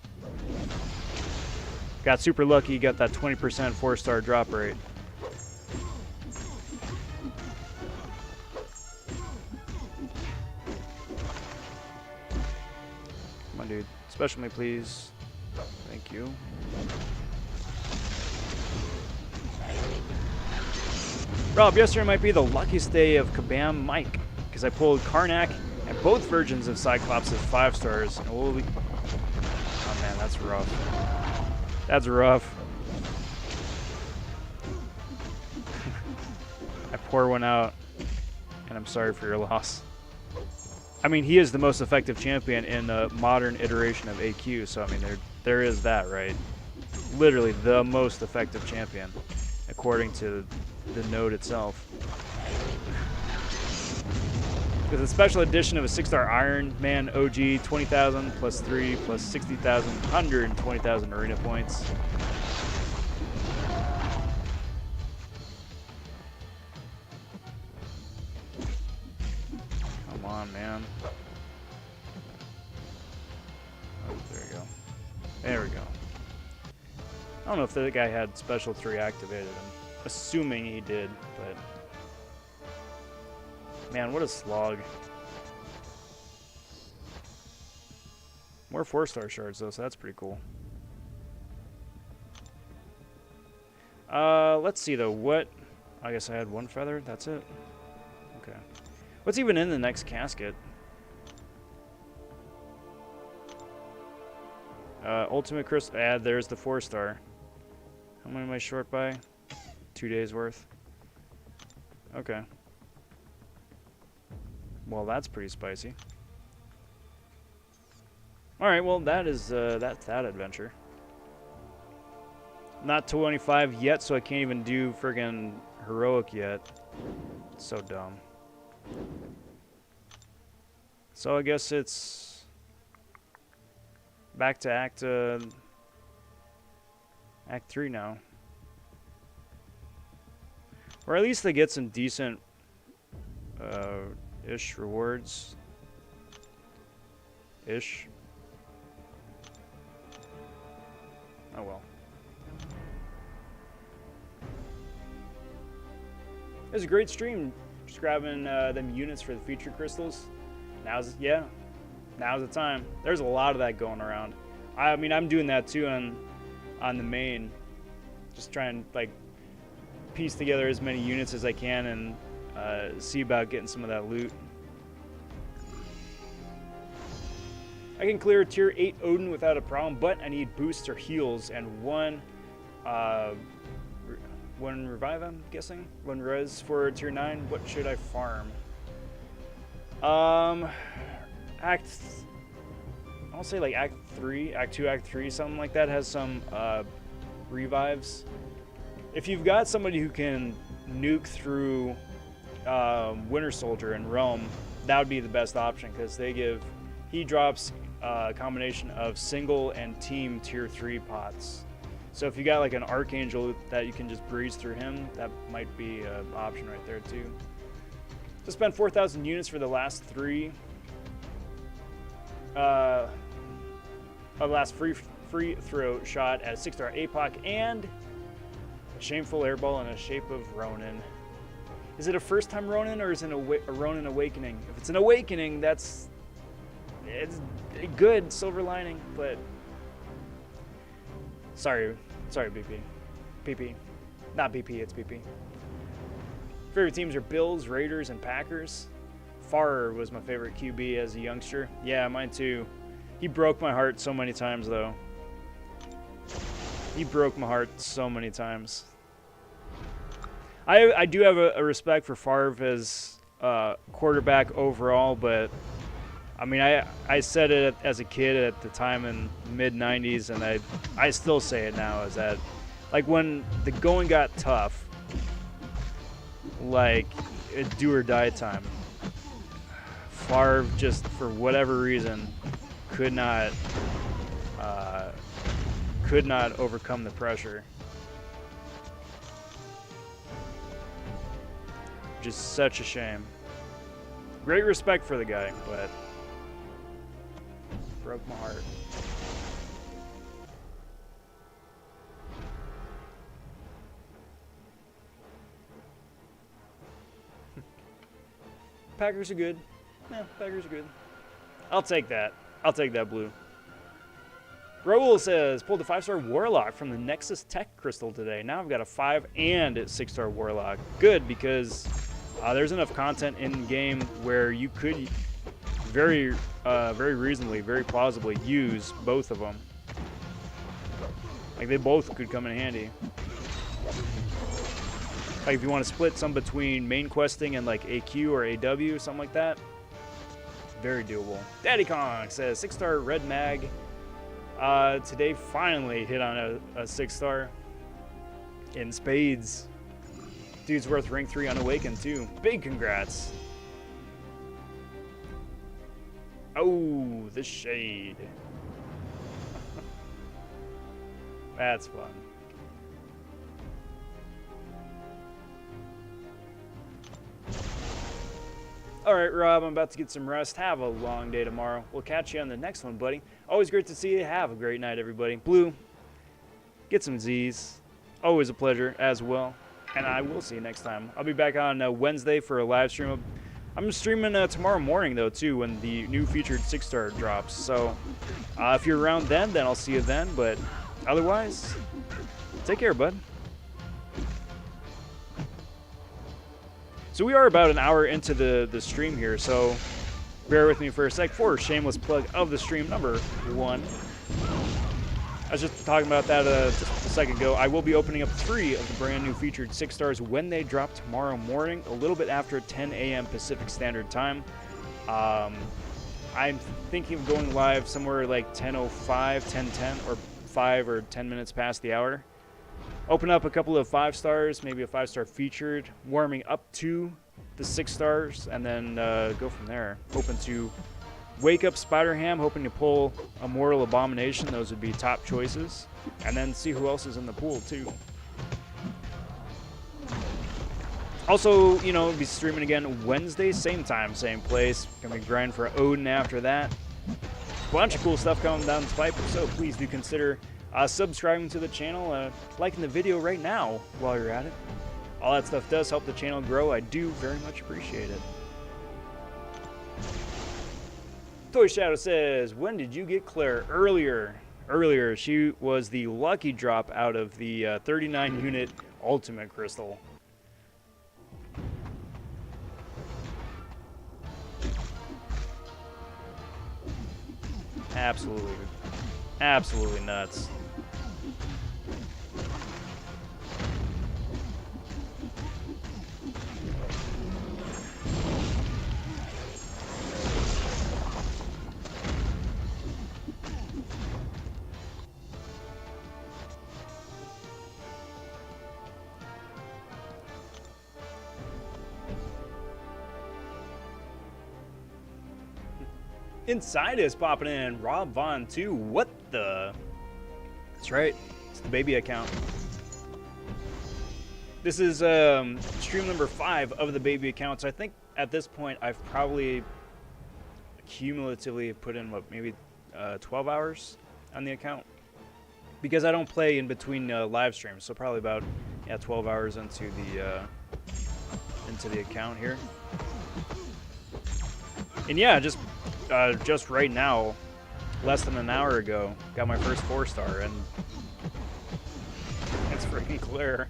got super lucky, got that 20% 4-star drop rate. Come on, dude. Special me, please. Thank you. Rob, yesterday might be the luckiest day of Kabam Mike, because I pulled Karnak And both versions of Cyclops have 5 stars. And we'll be... Oh man, that's rough. That's rough. I pour one out, and I'm sorry for your loss. I mean, he is the most effective champion in a modern iteration of AQ, so I mean, there is that, right? Literally the most effective champion, according to the node itself. With a special edition of a 6-star Iron Man OG, 20,000 plus 3 plus 60,000, 120,000 arena points. Come on, man. Oh, there we go. There we go. I don't know if that guy had special 3 activated. I'm assuming he did, but... Man, what a slog. More 4-star shards, though, so that's pretty cool. Let's see, though. What... I guess I had 1 feather. That's it. Okay. What's even in the next casket? Ultimate Crystal. There's the 4-star. How many am I short by? 2 days worth. Okay. Well, that's pretty spicy. Alright, well, that is, that's that adventure. Not 25 yet, so I can't even do friggin' heroic yet. It's so dumb. So I guess it's back to Act 3 now. Or at least they get some decent ish rewards. Ish. Oh well. It was a great stream. Just grabbing them units for the feature crystals. Now's the time. There's a lot of that going around. I mean, I'm doing that too on the main. Just trying to like piece together as many units as I can and see about getting some of that loot. I can clear a tier 8 Odin without a problem, but I need boosts or heals and one revive, I'm guessing? 1 res for tier 9. What should I farm? I'll say like Act 3, Act 2, Act 3, something like that has some revives. If you've got somebody who can nuke through Winter Soldier and Realm, that would be the best option because he drops a combination of single and team tier 3 pots. So if you got like an Archangel that you can just breeze through him, that might be an option right there too. To spend 4,000 units for the last 3, last free throw shot at a 6-star APOC and a shameful airball in the shape of Ronin. Is it a first time Ronin or is it a Ronin Awakening? If it's an Awakening, it's a good silver lining, but sorry BP. PP. Not BP, it's BP. Favorite teams are Bills, Raiders, and Packers. Farr was my favorite QB as a youngster. Yeah, mine too. He broke my heart so many times, though. He broke my heart so many times. I do have a respect for Favre as quarterback overall, but I mean, I said it as a kid at the time in mid-90s, and I still say it now, is that, like, when the going got tough, like, do or die time, Favre just, for whatever reason, could not overcome the pressure. Just such a shame. Great respect for the guy, but broke my heart. Packers are good. Yeah, Packers are good. I'll take that. I'll take that blue. Raul says, pulled a 5-star Warlock from the Nexus Tech Crystal today. Now I've got a 5 and a 6-star Warlock. Good, because there's enough content in game where you could very reasonably, very plausibly use both of them. Like, they both could come in handy. Like, if you want to split some between main questing and like AQ or AW, something like that, very doable. Daddy Kong says 6-star red mag. Today finally hit on a 6-star in spades. Dude's worth rank 3 unawakened too. Big congrats. Oh, the shade. That's fun. All right, Rob, I'm about to get some rest. Have a long day tomorrow. We'll catch you on the next one, buddy. Always great to see you. Have a great night, everybody. Blue, get some Z's. Always a pleasure as well. And I will see you next time. I'll be back on Wednesday for a live stream. I'm streaming tomorrow morning, though, too, when the new featured 6-star drops. So if you're around then I'll see you then. But otherwise, take care, bud. So we are about an hour into the stream here, so bear with me for a sec for a shameless plug of the stream number 1. I was just talking about that just a second ago. I will be opening up 3 of the brand new featured 6-stars when they drop tomorrow morning, a little bit after 10 a.m. Pacific Standard Time. I'm thinking of going live somewhere like 10:05, 10:10, or 5 or 10 minutes past the hour. Open up a couple of 5-stars, maybe a 5-star featured, warming up to the 6-stars, and then go from there. Hoping to wake up Spider-Ham, hoping to pull a Mortal Abomination. Those would be top choices. And then see who else is in the pool, too. Also, you know, be streaming again Wednesday, same time, same place. Gonna be grinding for Odin after that. Bunch of cool stuff coming down the pipe, so please do consider subscribing to the channel, liking the video right now while you're at it. All that stuff does help the channel grow. I do very much appreciate it. Toy Shadow says, when did you get Claire? Earlier. She was the lucky drop out of the 39-unit Ultimate Crystal. Absolutely nuts. Inside is popping in. Rob.vonTwo. What the? That's right. It's the baby account. This is stream number 5 of the baby accounts. I think at this point I've probably cumulatively put in, what, maybe 12 hours on the account. Because I don't play in between live streams. So probably about 12 hours into the account here. And yeah, just right now, less than an hour ago, got my first 4-star, and it's freaking clear.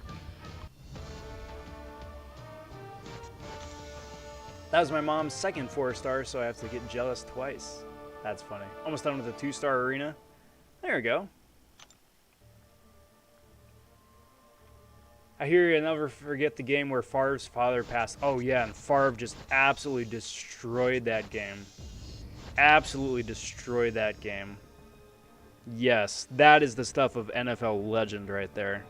That was my mom's second 4-star, so I have to get jealous twice. That's funny. Almost done with the 2-star arena. There we go. I hear you never forget the game where Favre's father passed. Oh yeah, and Favre just absolutely destroyed that game. Absolutely destroyed that game. Yes, that is the stuff of NFL legend right there.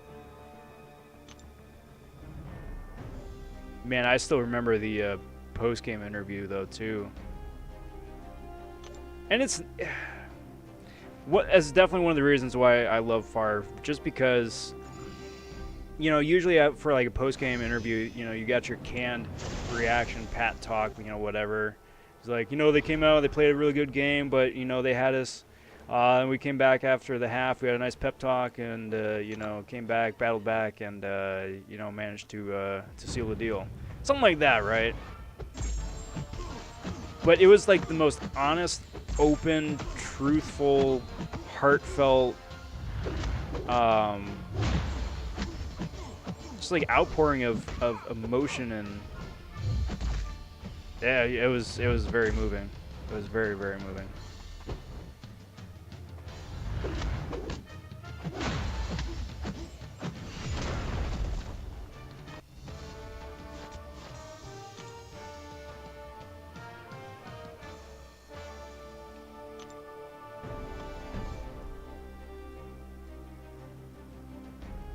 Man, I still remember the post-game interview though too. And it's definitely one of the reasons why I love Favre, just because, you know, usually for like a post-game interview, you know, you got your canned reaction, pat talk, you know, whatever. It's like, you know, they came out, they played a really good game, but, you know, they had us, and we came back after the half. We had a nice pep talk, and, you know, came back, battled back, and, you know, managed to seal the deal. Something like that, right? But it was like the most honest, open, truthful, heartfelt, just like outpouring of emotion, and yeah, it was very moving. It was very, very moving.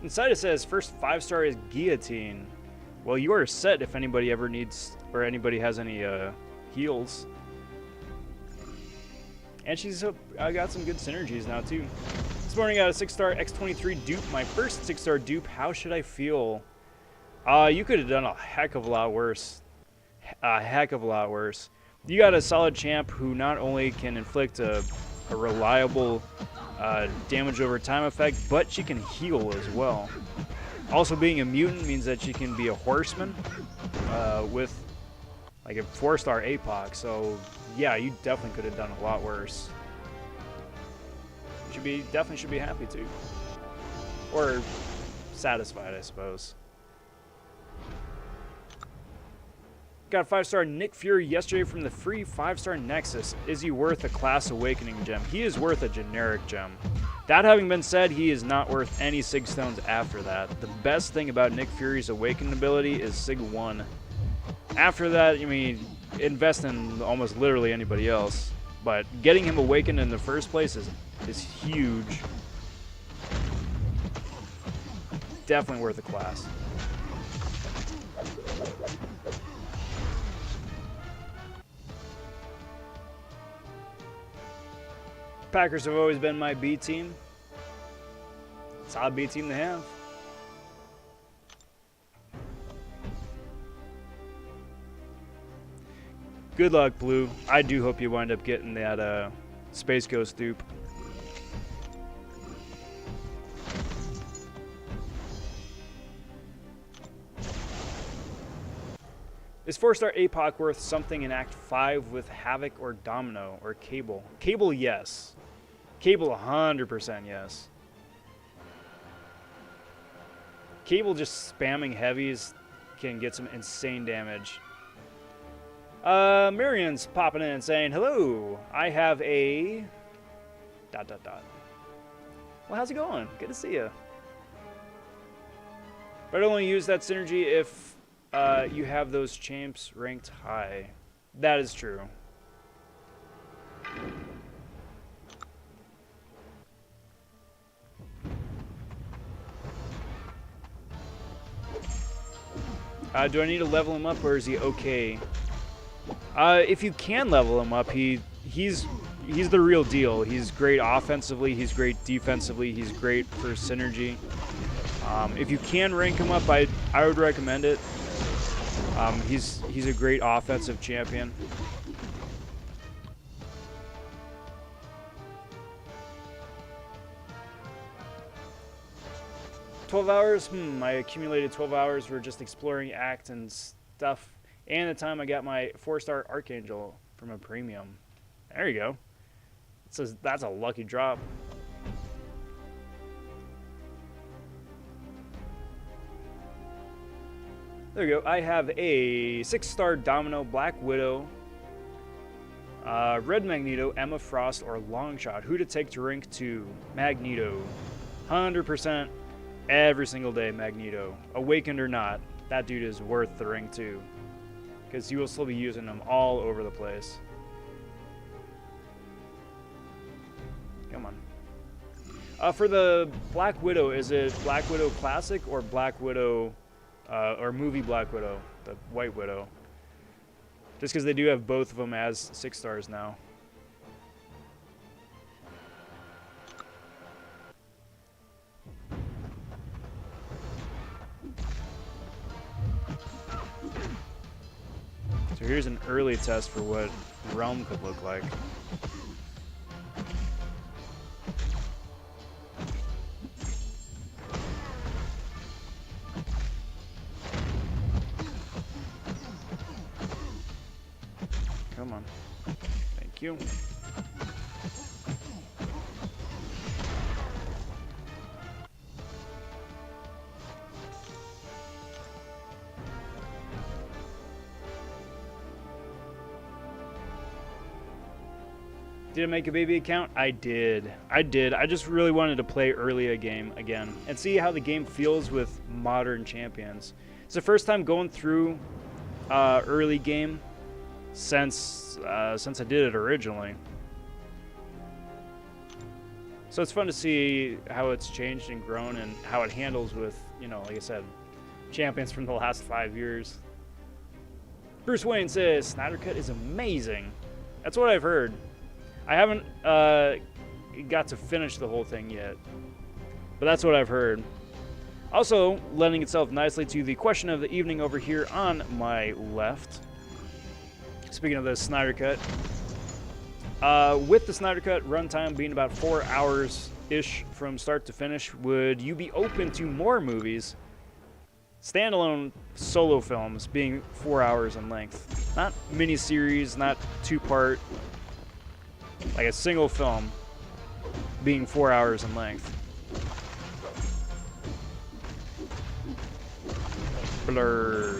Inside it says first 5-star is Guillotine. Well, you are set if anybody ever needs, or anybody has any heals. And she's got some good synergies now too. This morning I got a 6-star X23 dupe, my first 6-star dupe. How should I feel? You could have done a heck of a lot worse. A heck of a lot worse. You got a solid champ who not only can inflict a reliable damage over time effect, but she can heal as well. Also, being a mutant means that she can be a horseman with like a 4-star APOC. So yeah, you definitely could have done a lot worse. Definitely should be happy to, or satisfied, I suppose. Got a 5-star Nick Fury yesterday from the free 5-star Nexus. Is he worth a class awakening gem? He is worth a generic gem. That having been said, he is not worth any Sig Stones after that. The best thing about Nick Fury's awakening ability is Sig 1. After that, I mean, invest in almost literally anybody else. But getting him awakened in the first place is huge. Definitely worth a class. Packers have always been my B team. Solid B team to have. Good luck, Blue. I do hope you wind up getting that Space Ghost dupe. Is 4-star APOC worth something in Act 5 with Havoc or Domino or Cable? Cable, yes. Cable, 100% yes. Cable just spamming heavies can get some insane damage. Marion's popping in and saying, hello, I have a... ... Well, how's it going? Good to see you. But I'd only use that synergy if you have those champs ranked high. That is true. Do I need to level him up, or is he okay? If you can level him up, he's the real deal. He's great offensively, he's great defensively, he's great for synergy. If you can rank him up, I would recommend it. He's a great offensive champion. $12 hours? I accumulated 12 hours for just exploring Act and stuff. And the time I got my 4-star Archangel from a premium. There you go. It says that's a lucky drop. There you go. I have a 6-star Domino, Black Widow, Red Magneto, Emma Frost, or Longshot. Who to take to rank 2? Magneto. 100% every single day, Magneto. Awakened or not, that dude is worth the rank 2. Because you will still be using them all over the place. Come on. For the Black Widow, is it Black Widow Classic or Black Widow, or movie Black Widow, the White Widow? Just because they do have both of them as 6 stars now. So here's an early test for what Realm could look like. Come on. Thank you. Did I make a baby account? I did. I just really wanted to play early a game again and see how the game feels with modern champions. It's the first time going through early game since I did it originally. So it's fun to see how it's changed and grown and how it handles with, you know, like I said, champions from the last 5 years. Bruce Wayne says Snyder Cut is amazing. That's what I've heard. I haven't got to finish the whole thing yet, but that's what I've heard. Also, lending itself nicely to the question of the evening over here on my left. Speaking of the Snyder Cut, with the Snyder Cut runtime being about 4 hours-ish from start to finish, would you be open to more movies, standalone solo films being 4 hours in length? Not miniseries, not two-part, like a single film being 4 hours in length. Blur.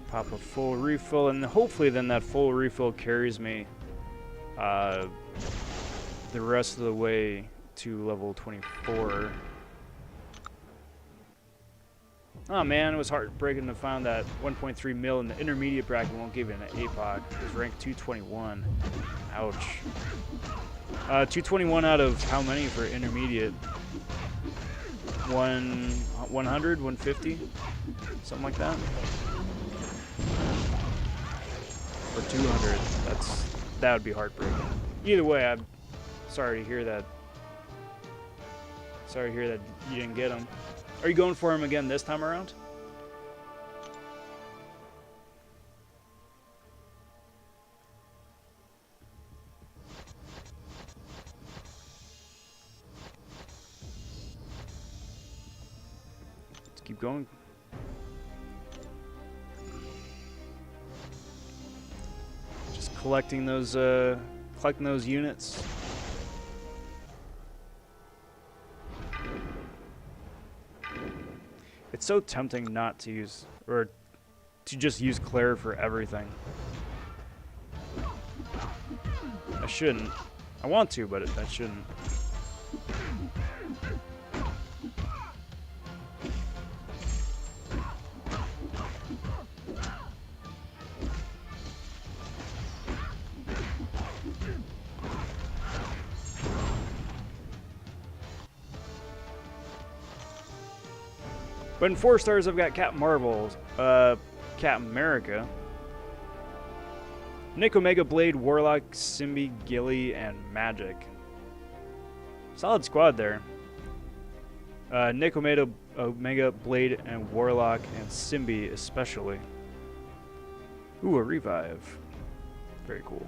Pop a full refill, and hopefully then that full refill carries me the rest of the way to level 24. Oh man, it was heartbreaking to find that 1.3 mil in the intermediate bracket won't give you an APOC. It was ranked 221. Ouch. 221 out of how many for intermediate? 100, 150? Something like that? Or 200. That would be heartbreaking. Either way, I'm sorry to hear that. Sorry to hear that you didn't get him. Are you going for him again this time around? Let's keep going. Collecting those units. It's so tempting not to use, or to just use Claire for everything. I shouldn't. I want to, but I shouldn't. But in 4 stars, I've got Captain Marvel, Captain America, Nick Omega Blade, Warlock, Simbi, Gilly, and Magic. Solid squad there. Nick Omega Blade, and Warlock, and Simbi especially. Ooh, a revive. Very cool.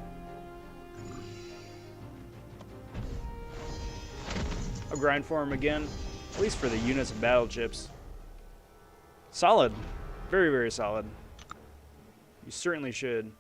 I'll grind for him again, at least for the units and battle chips. Solid. Very, very solid. You certainly should.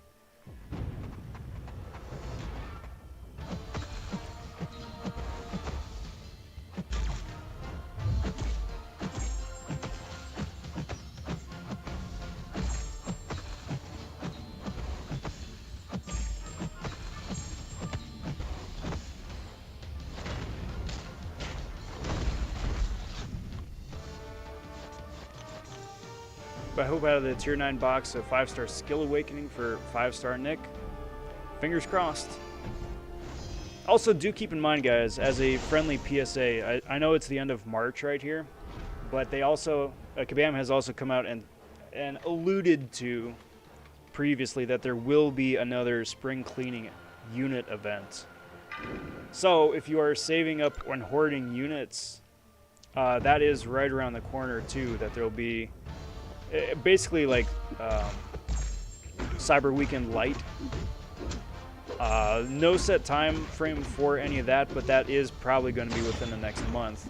I hope out of the tier 9 box a 5-star skill awakening for 5-star Nick. Fingers crossed. Also, do keep in mind, guys, as a friendly PSA, I know it's the end of March right here, but they also, Kabam has also come out and alluded to previously that there will be another spring cleaning unit event. So if you are saving up and hoarding units, that is right around the corner too, that there will be basically like Cyber Weekend Light, No set time frame for any of that, but that is probably going to be within the next month.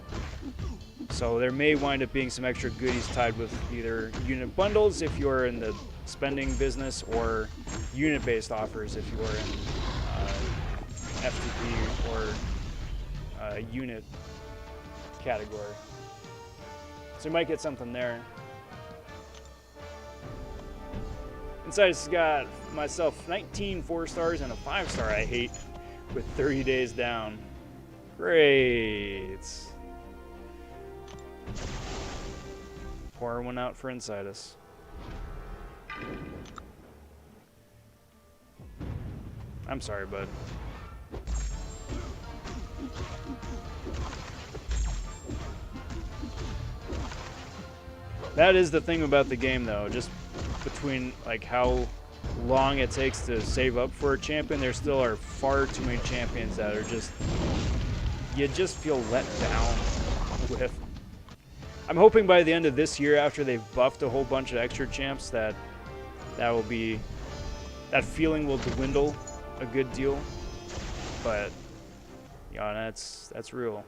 So there may wind up being some extra goodies tied with either unit bundles if you're in the spending business, or unit-based offers if you're in FTP or unit category. So you might get something there. Inside it's got myself 19 4-stars and a 5-star I hate with 30 days down. Great. Pour one out for inside us. I'm sorry, bud. That is the thing about the game, though. Just between like how long it takes to save up for a champion, there still are far too many champions that are just, you just feel let down with. I'm hoping by the end of this year, after they've buffed a whole bunch of extra champs, that feeling will dwindle a good deal. But yeah, that's real.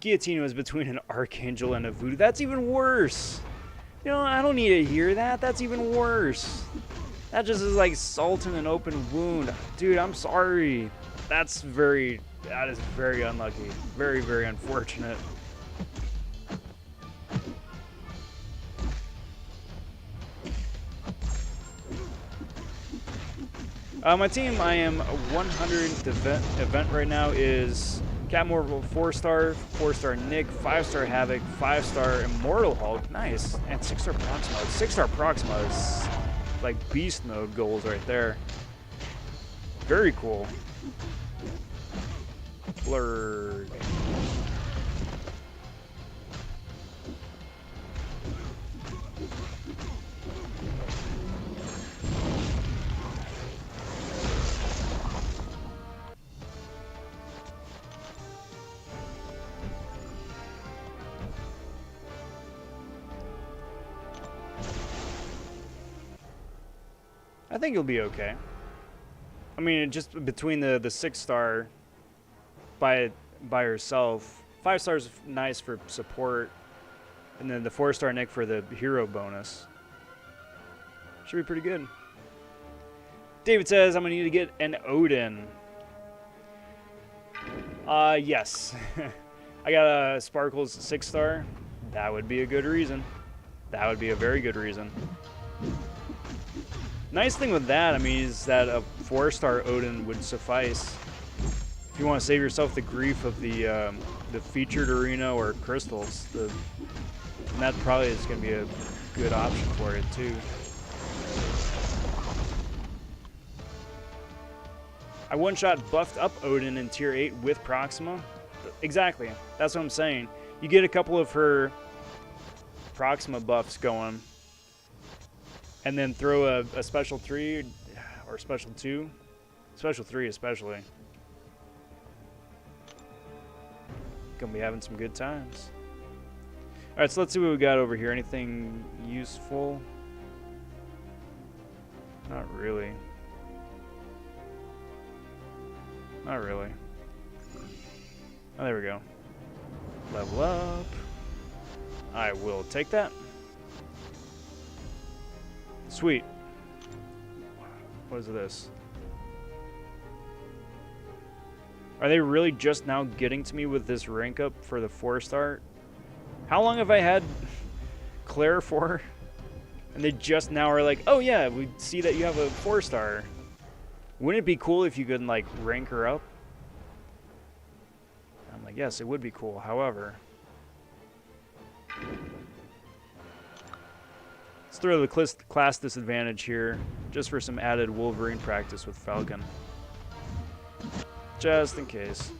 Guillotine was between an Archangel and a Voodoo. That's even worse. You know, I don't need to hear that. That's even worse. That just is like salt in an open wound. Dude, I'm sorry. That is very unlucky. Very, very unfortunate. My team, I am 100th event right now, is Cat Marvel 4-star, 4-star Nick, 5-star Havoc, 5-star Immortal Hulk, nice, and 6-star Proxima. 6-star Proxima is like beast mode goals right there. Very cool. Blurred. I think you'll be okay. I mean, just between the 6-star by herself, 5-star's nice for support, and then the 4-star Nick for the hero bonus. Should be pretty good. David says, I'm gonna need to get an Odin. Yes. I got a Sparkles 6-star. That would be a good reason. That would be a very good reason. Nice thing with that, I mean, is that a 4-star Odin would suffice. If you want to save yourself the grief of the featured arena or crystals, and that probably is going to be a good option for it too. I one-shot buffed up Odin in tier 8 with Proxima. Exactly, that's what I'm saying. You get a couple of her Proxima buffs going, and then throw a special 3 or special 2. Special 3 especially. Gonna be having some good times. Alright, so let's see what we got over here. Anything useful? Not really. Not really. Oh, there we go. Level up. I will take that. Sweet. What is this? Are they really just now getting to me with this rank up for the 4-star? How long have I had Claire for? And they just now are like, oh yeah, we see that you have a 4-star. Wouldn't it be cool if you could like rank her up? Yes, it would be cool. However, let's throw the class disadvantage here just for some added Wolverine practice with Falcon. Just in case.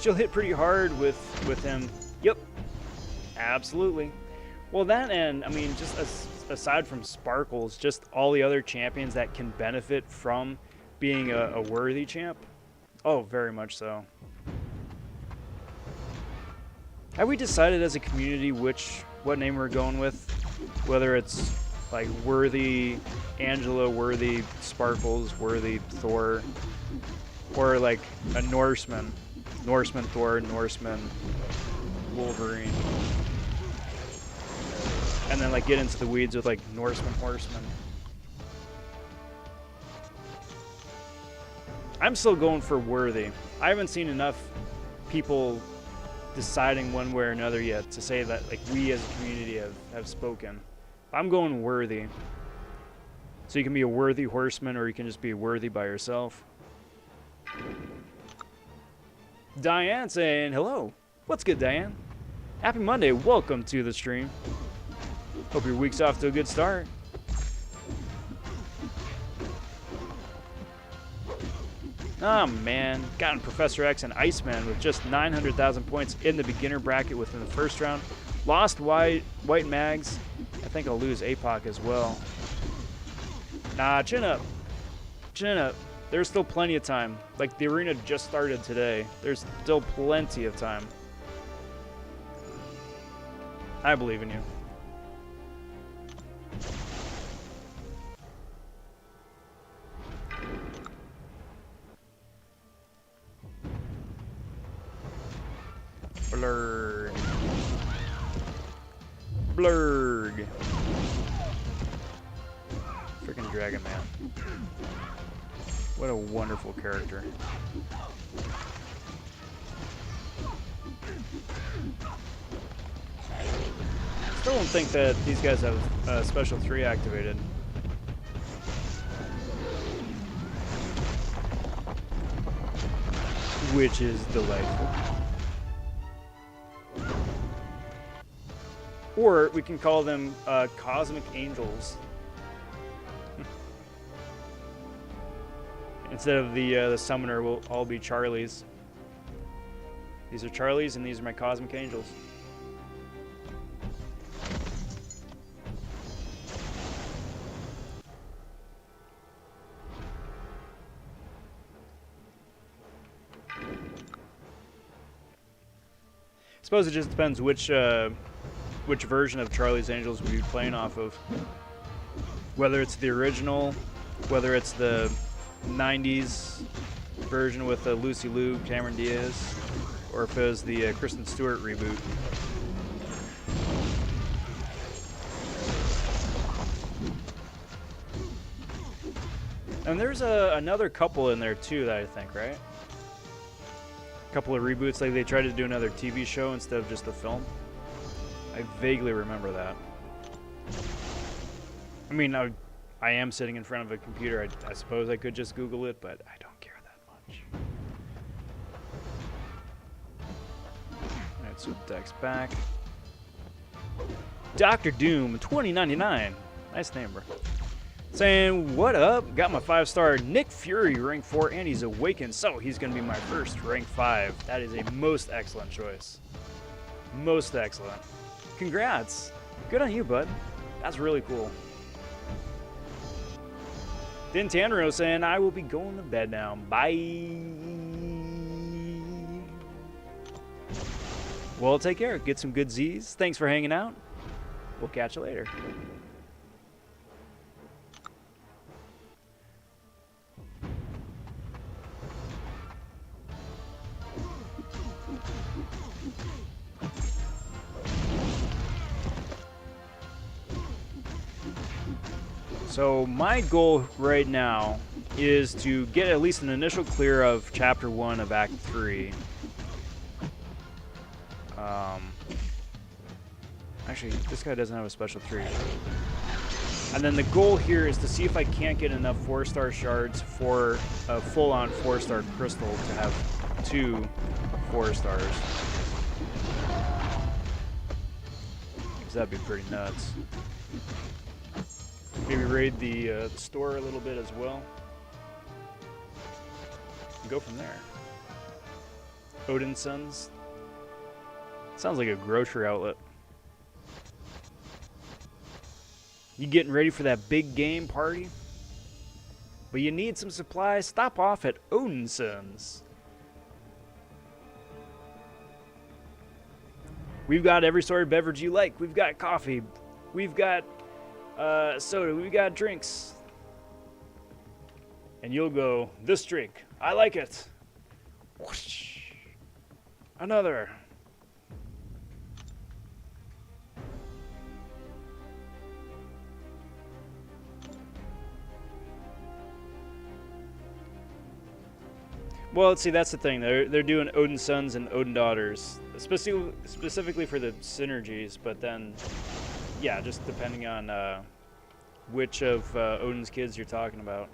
She'll hit pretty hard with him. Yep, absolutely. Well, that and, I mean, just aside from Sparkles, just all the other champions that can benefit from being a worthy champ. Oh, very much so. Have we decided as a community what name we're going with? Whether it's like worthy Angela, worthy Sparkles, worthy Thor, or like a Norseman. Norseman Thor, Norseman Wolverine. And then like get into the weeds with like Norseman Horseman. I'm still going for worthy. I haven't seen enough people deciding one way or another yet to say that like we as a community have spoken. I'm going worthy. So you can be a worthy horseman or you can just be worthy by yourself. Diane saying hello. What's good, Diane? Happy Monday. Welcome to the stream. Hope your week's off to a good start. Oh man, gotten Professor X and Iceman with just 900,000 points in the beginner bracket within the first round. Lost White Mags. I think I'll lose APOC as well. Nah, chin up. Chin up. There's still plenty of time. Like, the arena just started today. There's still plenty of time. I believe in you. Blurg. Blurg. Freaking Dragon Man. What a wonderful character. Still don't think that these guys have Special 3 activated. Which is delightful. Or we can call them Cosmic Angels. Instead of the summoner, will all be Charlies. These are Charlies, and these are my Cosmic Angels. I suppose it just depends which version of Charlie's Angels we'd be playing off of. Whether it's the original, whether it's the 90s version with Lucy Liu, Cameron Diaz, or if it was the Kristen Stewart reboot. And there's another couple in there too that I think, right? A couple of reboots, like they tried to do another TV show instead of just a film. I vaguely remember that. I mean, I am sitting in front of a computer. I suppose I could just Google it, but I don't care that much. Alright, so Dex back. Dr. Doom 2099. Nice name, bro. Saying, what up? Got my 5-star Nick Fury rank 4, and he's awakened, so he's going to be my first rank 5. That is a most excellent choice. Most excellent. Congrats. Good on you, bud. That's really cool. Dintandro saying, I will be going to bed now. Bye. Well, take care. Get some good Z's. Thanks for hanging out. We'll catch you later. So my goal right now is to get at least an initial clear of Chapter 1 of Act 3. Actually, this guy doesn't have a special 3. And then the goal here is to see if I can't get enough 4-star shards for a full-on 4-star crystal to have 2 4-stars. Because that'd be pretty nuts. Maybe raid the store a little bit as well. And go from there. Odin Sons. Sounds like a grocery outlet. You getting ready for that big game party? But you need some supplies? Stop off at Odin Sons. We've got every sort of beverage you like. We've got coffee. We've got soda. We've got drinks. And you'll go, this drink, I like it. Whoosh. Another. Well, see, that's the thing. They're doing Odin Sons and Odin Daughters, specifically for the synergies. But then, yeah, just depending on which of Odin's kids you're talking about.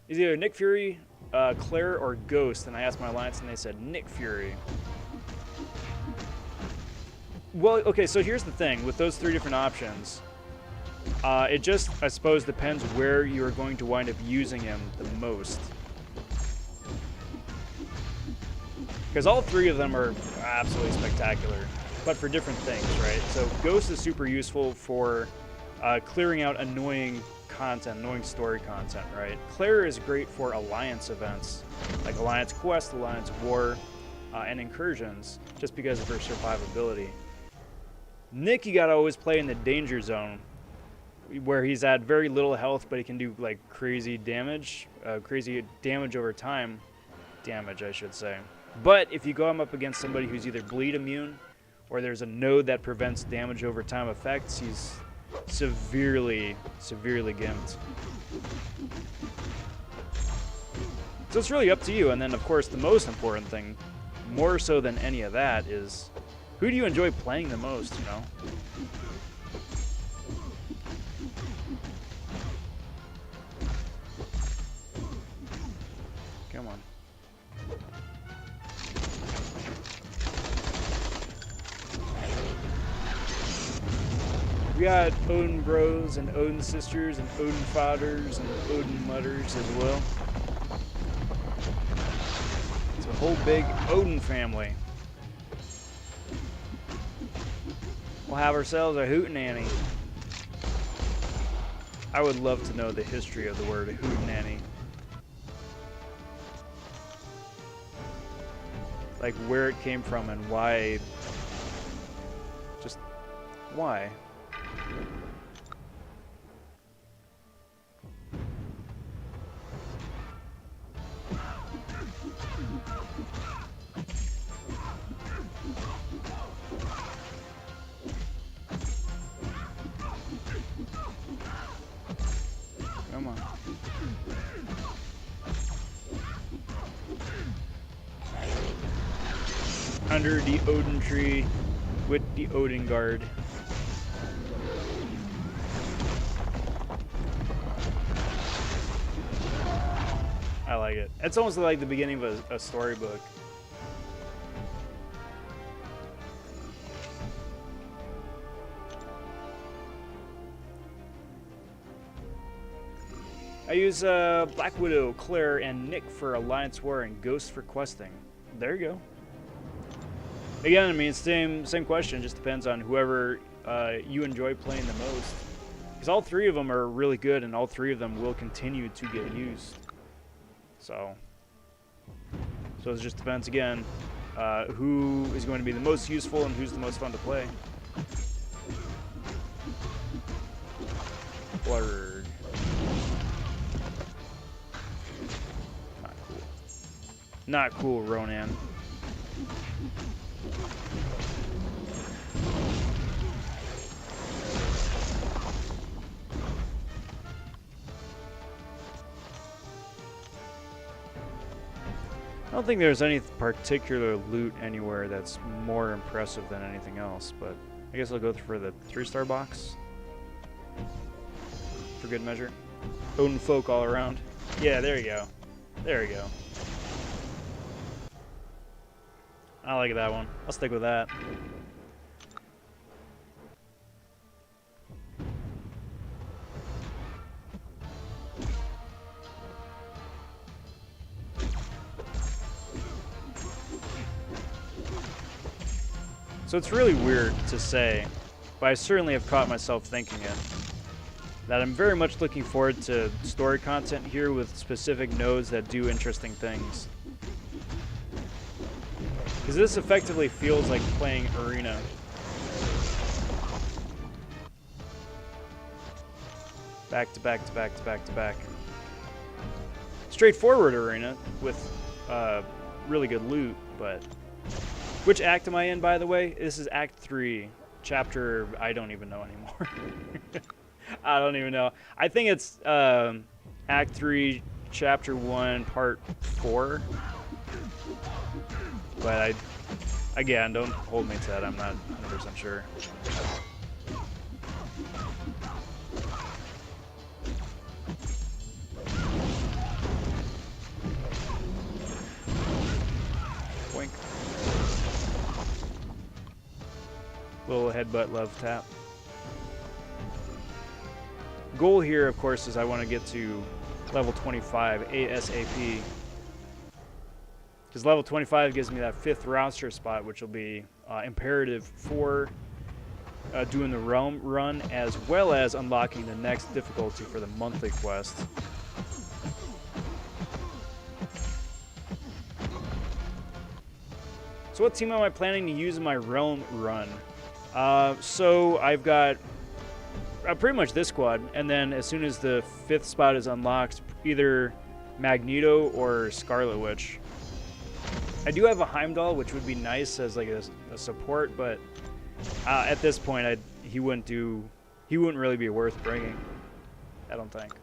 Is either Nick Fury, Claire, or Ghost. And I asked my alliance, and they said Nick Fury. Well, okay. So here's the thing with those 3 different options. It just, I suppose, depends where you're going to wind up using him the most. Because all 3 of them are absolutely spectacular, but for different things, right? So Ghost is super useful for clearing out annoying content, annoying story content, right? Claire is great for Alliance events, like Alliance Quest, Alliance War, and Incursions, just because of her survivability. Nick, you gotta always play in the danger zone, where he's at very little health, but he can do like crazy damage over time. Damage, I should say. But if you go him up against somebody who's either bleed immune, or there's a node that prevents damage over time effects, he's severely gimped. So it's really up to you. And then, of course, the most important thing, more so than any of that, is who do you enjoy playing the most, you know? Come on. We got Odin Bros and Odin Sisters and Odin Fathers and Odin Mothers as well. It's a whole big Odin family. We'll have ourselves a hootenanny. I would love to know the history of the word hootenanny. Like where it came from and why. Just why? 'Under the Odin tree with the Odin guard. I like it. It's almost like the beginning of a storybook. I use Black Widow, Claire, and Nick for Alliance War and Ghost for questing. There you go. Again, I mean, it's same question. It just depends on whoever you enjoy playing the most. Because all three of them are really good, and all three of them will continue to get used. So it just depends, again, who is going to be the most useful and who's the most fun to play. Blurred. Not cool. Not cool, Ronan. don't think there's any particular loot anywhere that's more impressive than anything else, but I guess I'll go for the 3-star box for good measure. Odin folk all around. Yeah, there you go. There you go. I like that one. I'll stick with that. So it's really weird to say, but I certainly have caught myself thinking it, that I'm very much looking forward to story content here with specific nodes that do interesting things. Because this effectively feels like playing Arena. Back to back to back to back to back. Straightforward Arena with really good loot, but... Which act am I in, by the way? This is Act 3, Chapter... I don't even know anymore. I don't even know. I think it's Act 3, Chapter 1, Part 4. But again, don't hold me to that. I'm not 100% sure. Boink. Little headbutt love tap. Goal here, of course, is I want to get to level 25 ASAP. Because level 25 gives me that 5th roster spot, which will be imperative for doing the realm run, as well as unlocking the next difficulty for the monthly quest. So what team am I planning to use in my realm run? So I've got pretty much this squad, and then as soon as the 5th spot is unlocked, either Magneto or Scarlet Witch. I do have a Heimdall, which would be nice as like a support, but at this point, he wouldn't really be worth bringing. I don't think.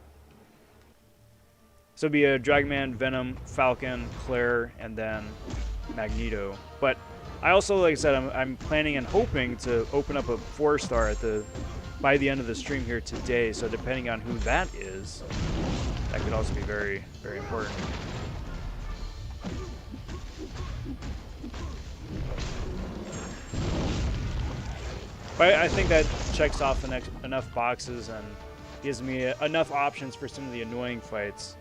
So it'd be a Dragonman, Venom, Falcon, Claire, and then Magneto. But I also, like I said, I'm planning and hoping to open up a 4-star by the end of the stream here today. So depending on who that is, that could also be very, very important. But I think that checks off enough boxes and gives me enough options for some of the annoying fights.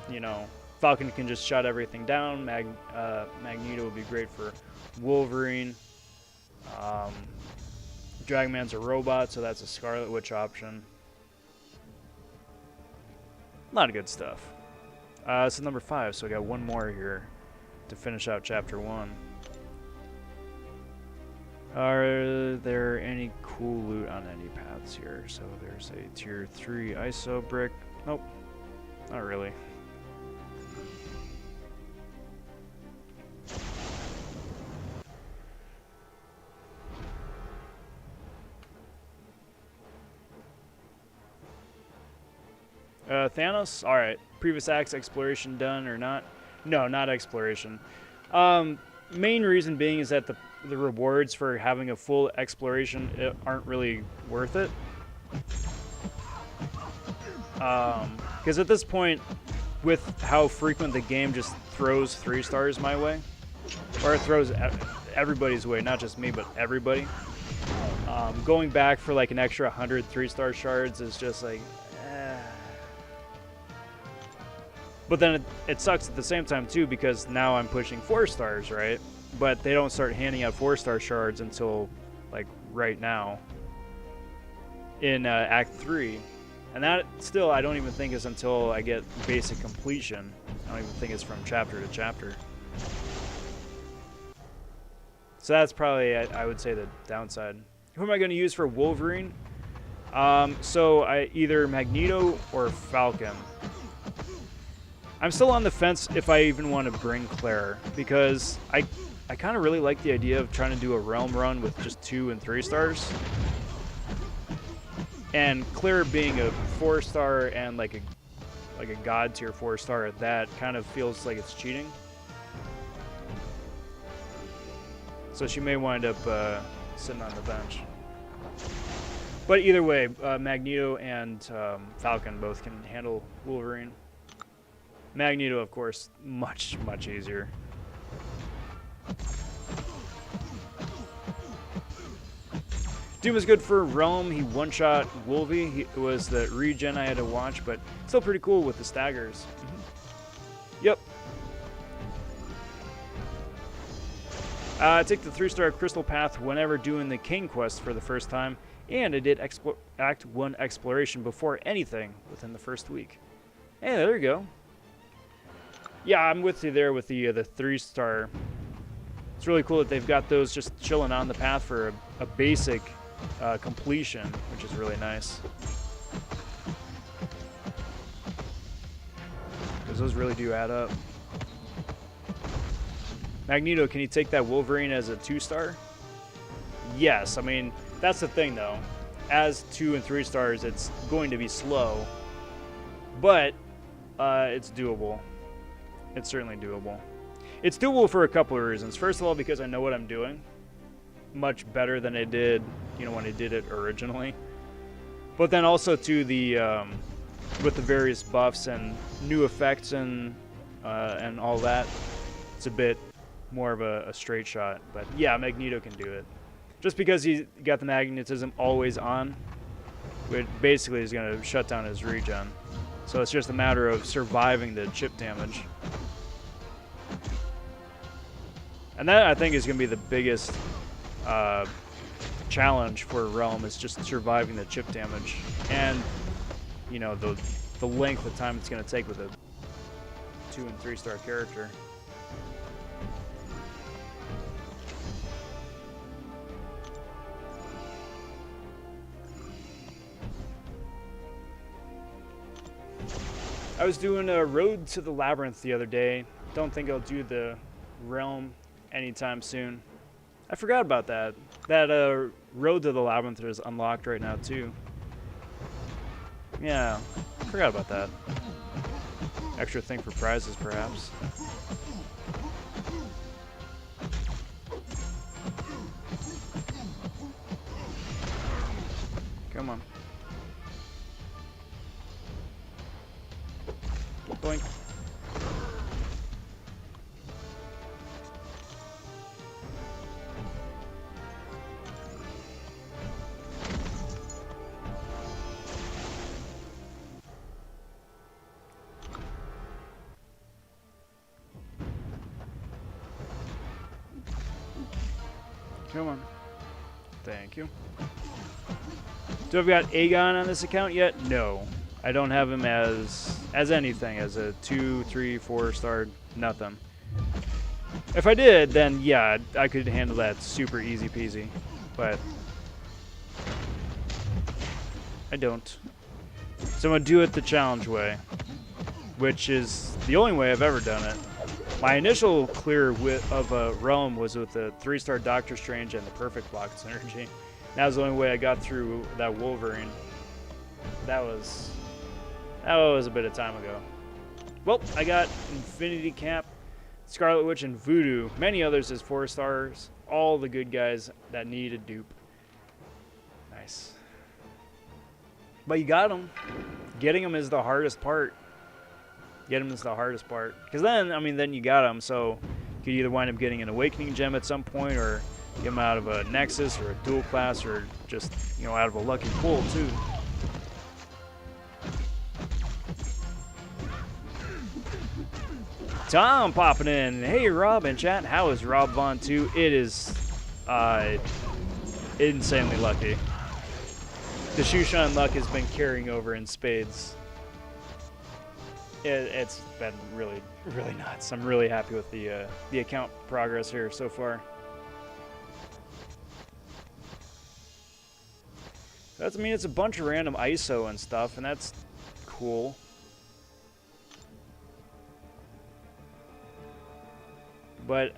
You know, Falcon can just shut everything down. Magneto would be great for Wolverine. Dragonman's a robot, so that's a Scarlet Witch option. A lot of good stuff. So number 5, so we got one more here to finish out Chapter 1. Are there any cool loot on any paths here? So there's a tier 3 ISO brick. Nope, not really. Thanos? Alright. Previous acts, exploration done or not? No, not exploration. Main reason being is that the rewards for having a full exploration aren't really worth it. Because at this point, with how frequent the game just throws 3 stars my way, or it throws everybody's way, not just me, but everybody, going back for like an extra 100 3-star shards is just like, But then it sucks at the same time too, because now I'm pushing 4 stars, right? But they don't start handing out 4-star shards until like right now in Act 3. And that still, I don't even think is until I get basic completion. I don't even think it's from chapter to chapter. So that's probably, I would say, the downside. Who am I going to use for Wolverine? So either Magneto or Falcon. I'm still on the fence if I even want to bring Claire, because I kind of really like the idea of trying to do a realm run with just 2 and 3 stars. And Claire being a 4-star and like a god tier 4-star at that kind of feels like it's cheating. So she may wind up sitting on the bench. But either way, Magneto and Falcon both can handle Wolverine. Magneto, of course, much, much easier. Doom was good for Realm. He one-shot Wolvie. It was the regen I had to watch, but still pretty cool with the staggers. Yep. Take the 3-star Crystal Path whenever doing the King quest for the first time, and I did Act 1 exploration before anything within the first week. Hey, there you go. Yeah, I'm with you there with the 3-star. It's really cool that they've got those just chilling on the path for a basic completion, which is really nice. Because those really do add up. Magneto, can you take that Wolverine as a 2-star? Yes, I mean, that's the thing though. As 2 and 3 stars, it's going to be slow, but it's doable. It's certainly doable. It's doable for a couple of reasons. First of all, because I know what I'm doing much better than I did, when I did it originally. But then also to the with the various buffs and new effects and all that, it's a bit more of a straight shot. But yeah, Magneto can do it. Just because he's got the magnetism always on, it basically is going to shut down his regen. So it's just a matter of surviving the chip damage. And that, I think, is going to be the biggest challenge for Realm, is just surviving the chip damage. And, the length of time it's going to take with a 2 and 3-star character. I was doing a Road to the Labyrinth the other day. Don't think I'll do the Realm anytime soon. I forgot about that. That Road to the Labyrinth is unlocked right now too. Yeah, forgot about that. Extra thing for prizes, perhaps. Come on. Boink. Come on. Thank you. Do I've got Aegon on this account yet? No. I don't have him as anything, as a 2, 3, 4-star, nothing. If I did, then yeah, I could handle that super easy peasy. But I don't. So I'm going to do it the challenge way, which is the only way I've ever done it. My initial clear of a Realm was with the 3-star Doctor Strange and the Perfect Block Synergy. That was the only way I got through that Wolverine. That was a bit of time ago. Well, I got Infinity Cap, Scarlet Witch, and Voodoo. Many others as 4 stars. All the good guys that need a dupe. Nice. But you got them. Getting them is the hardest part. Getting them is the hardest part. Because then you got them. So you could either wind up getting an Awakening Gem at some point, or get them out of a Nexus or a dual class, or just, out of a lucky pull too. Tom popping in. Hey, Rob and chat. How is Rob.vonTwo? It is insanely lucky. The Shushan luck has been carrying over in spades. It's been really, really nuts. I'm really happy with the account progress here so far. It's a bunch of random ISO and stuff, and that's cool. But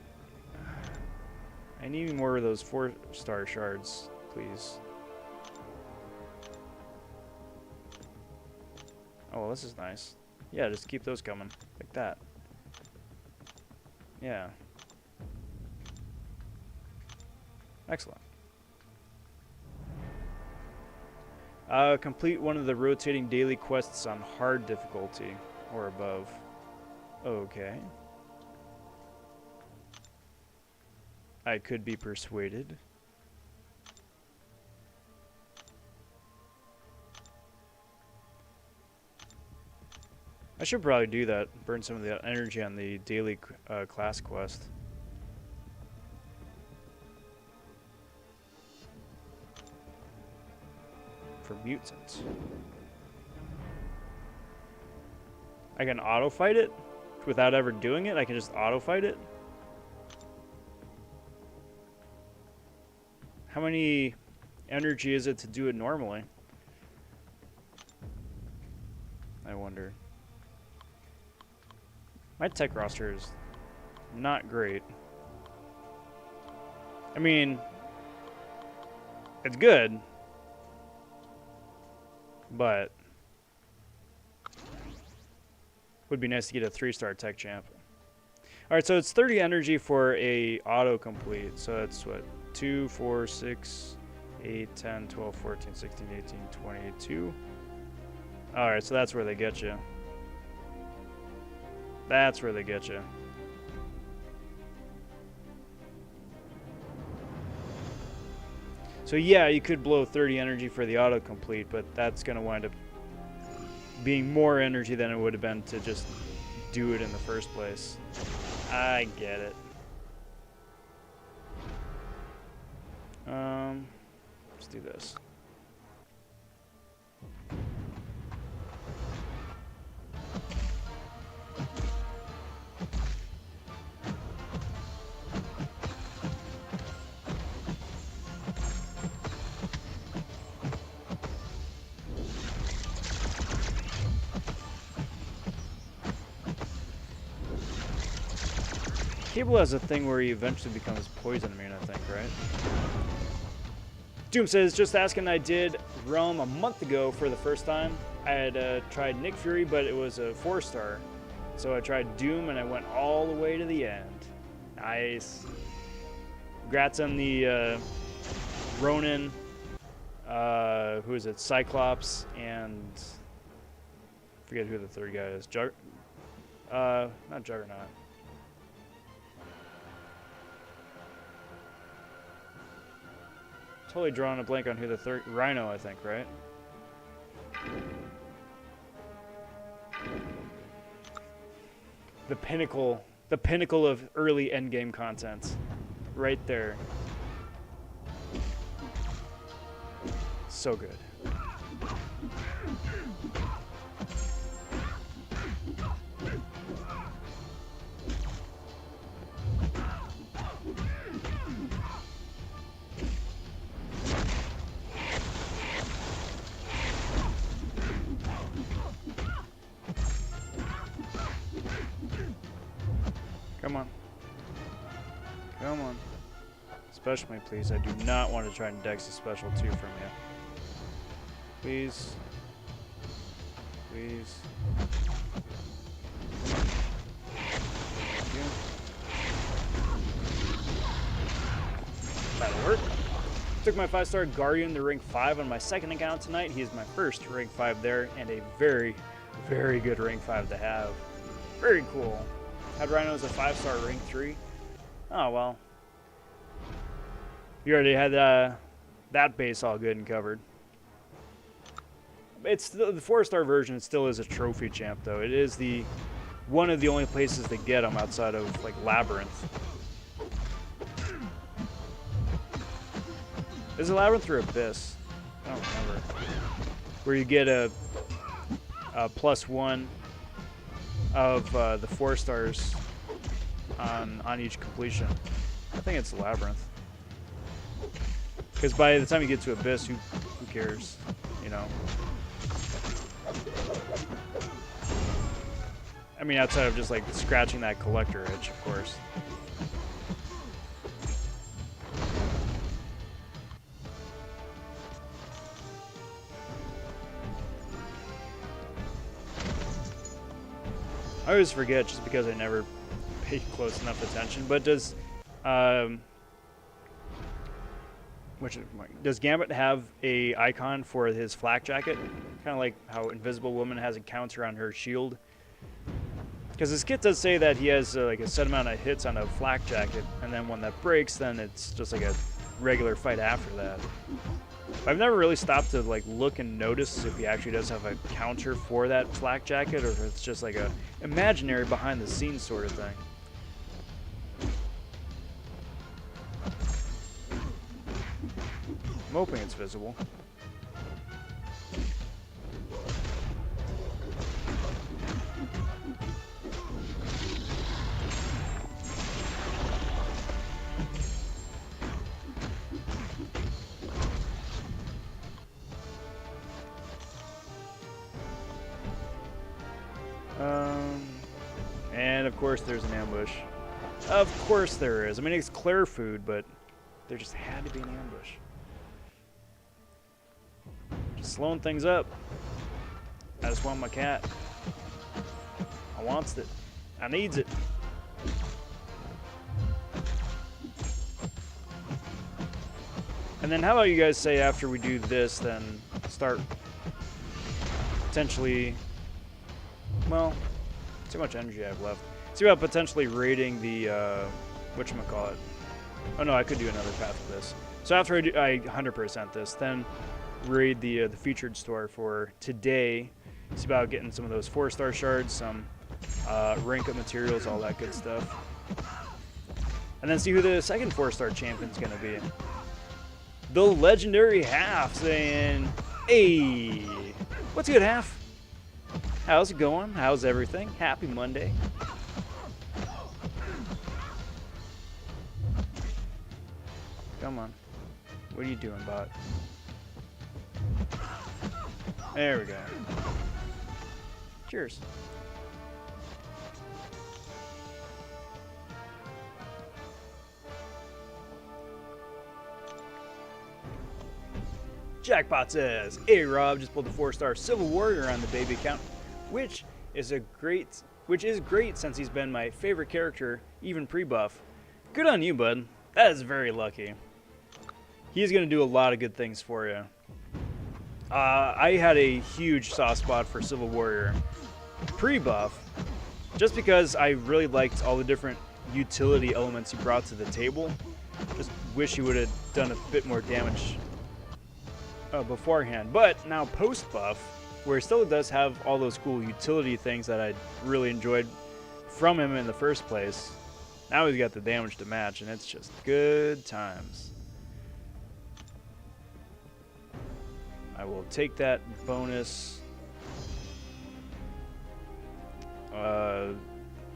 I need more of those 4-star shards, please. Oh, well, this is nice. Yeah, just keep those coming. Like that. Yeah. Excellent. Complete one of the rotating daily quests on hard difficulty or above. Okay. I could be persuaded. I should probably do that. Burn some of the energy on the daily class quest. For mutants. I can auto fight it without ever doing it. I can just auto fight it. How many energy is it to do it normally? I wonder. My tech roster is not great. I mean, it's good, but would be nice to get a 3-star tech champ. All right, so it's 30 energy for a autocomplete. So that's what? 2, 4, 6, 8, 10, 12, 14, 16, 18, 22. All right, so that's where they get you. That's where they get you. So yeah, you could blow 30 energy for the autocomplete, but that's going to wind up being more energy than it would have been to just do it in the first place. I get it. Let's do this. Cable has a thing where he eventually becomes poison immune, I think, right? Doom says, just asking, I did Realm a month ago for the first time. I had tried Nick Fury, but it was a 4-star. So I tried Doom, and I went all the way to the end. Nice. Congrats on the Ronin, who is it, Cyclops, and I forget who the third guy is. Not Juggernaut. Totally drawing a blank on who the third... Rhino, I think, right? The pinnacle of early endgame content. Right there. So good. Come on. Come on. Special me, please. I do not want to try and dex a special 2 from you. Please. Please. Thank you. That'll work. Took my 5-star Guardian to rank 5 on my second account tonight. He is my first rank 5 there, and a very, very good rank 5 to have. Very cool. Had Rhino as a 5-star rank 3. Oh, well. You already had that base all good and covered. It's the 4-star version. It still is a trophy champ, though. It is one of the only places to get them outside of, like, Labyrinth. Is it Labyrinth or Abyss? I don't remember. Where you get a +1 of the 4-stars on each completion. I think it's Labyrinth. Because by the time you get to Abyss, who cares? You know? I mean, outside of just like scratching that collector itch, of course. I always forget just because I never pay close enough attention, but does Does Gambit have a icon for his flak jacket? Kind of like how Invisible Woman has a counter on her shield. Because his kit does say that he has like a set amount of hits on a flak jacket, and then when that breaks, then it's just like a regular fight after that. I've never really stopped to like look and notice if he actually does have a counter for that flak jacket, or if it's just like a imaginary behind the scenes sort of thing. I'm hoping it's visible. And of course there's an ambush. Of course there is. I mean, it's clear food, but there just had to be an ambush. Just slowing things up. I just want my cat. I wants it. I needs it. And then how about you guys say after we do this, then start potentially, well, too much energy I have left. See about potentially raiding the, whatchamacallit. Oh no, I could do another path of this. So after I 100% this, then raid the featured store for today. See about getting some of those 4-star shards, some rank up materials, all that good stuff. And then see who the second 4-star champion's gonna be. The legendary Half saying, hey, what's good, Half? How's it going? How's everything? Happy Monday. Come on. What are you doing, bot? There we go. Cheers. Jackpot says, hey Rob, just pulled the 4-star Civil Warrior on the baby account, which is great since he's been my favorite character, even pre-buff. Good on you, bud. That is very lucky. He's going to do a lot of good things for you. I had a huge soft spot for Civil Warrior pre-buff, just because I really liked all the different utility elements he brought to the table. Just wish he would have done a bit more damage beforehand. But now post-buff, where he still does have all those cool utility things that I really enjoyed from him in the first place, now he's got the damage to match, and it's just good times. I will take that bonus.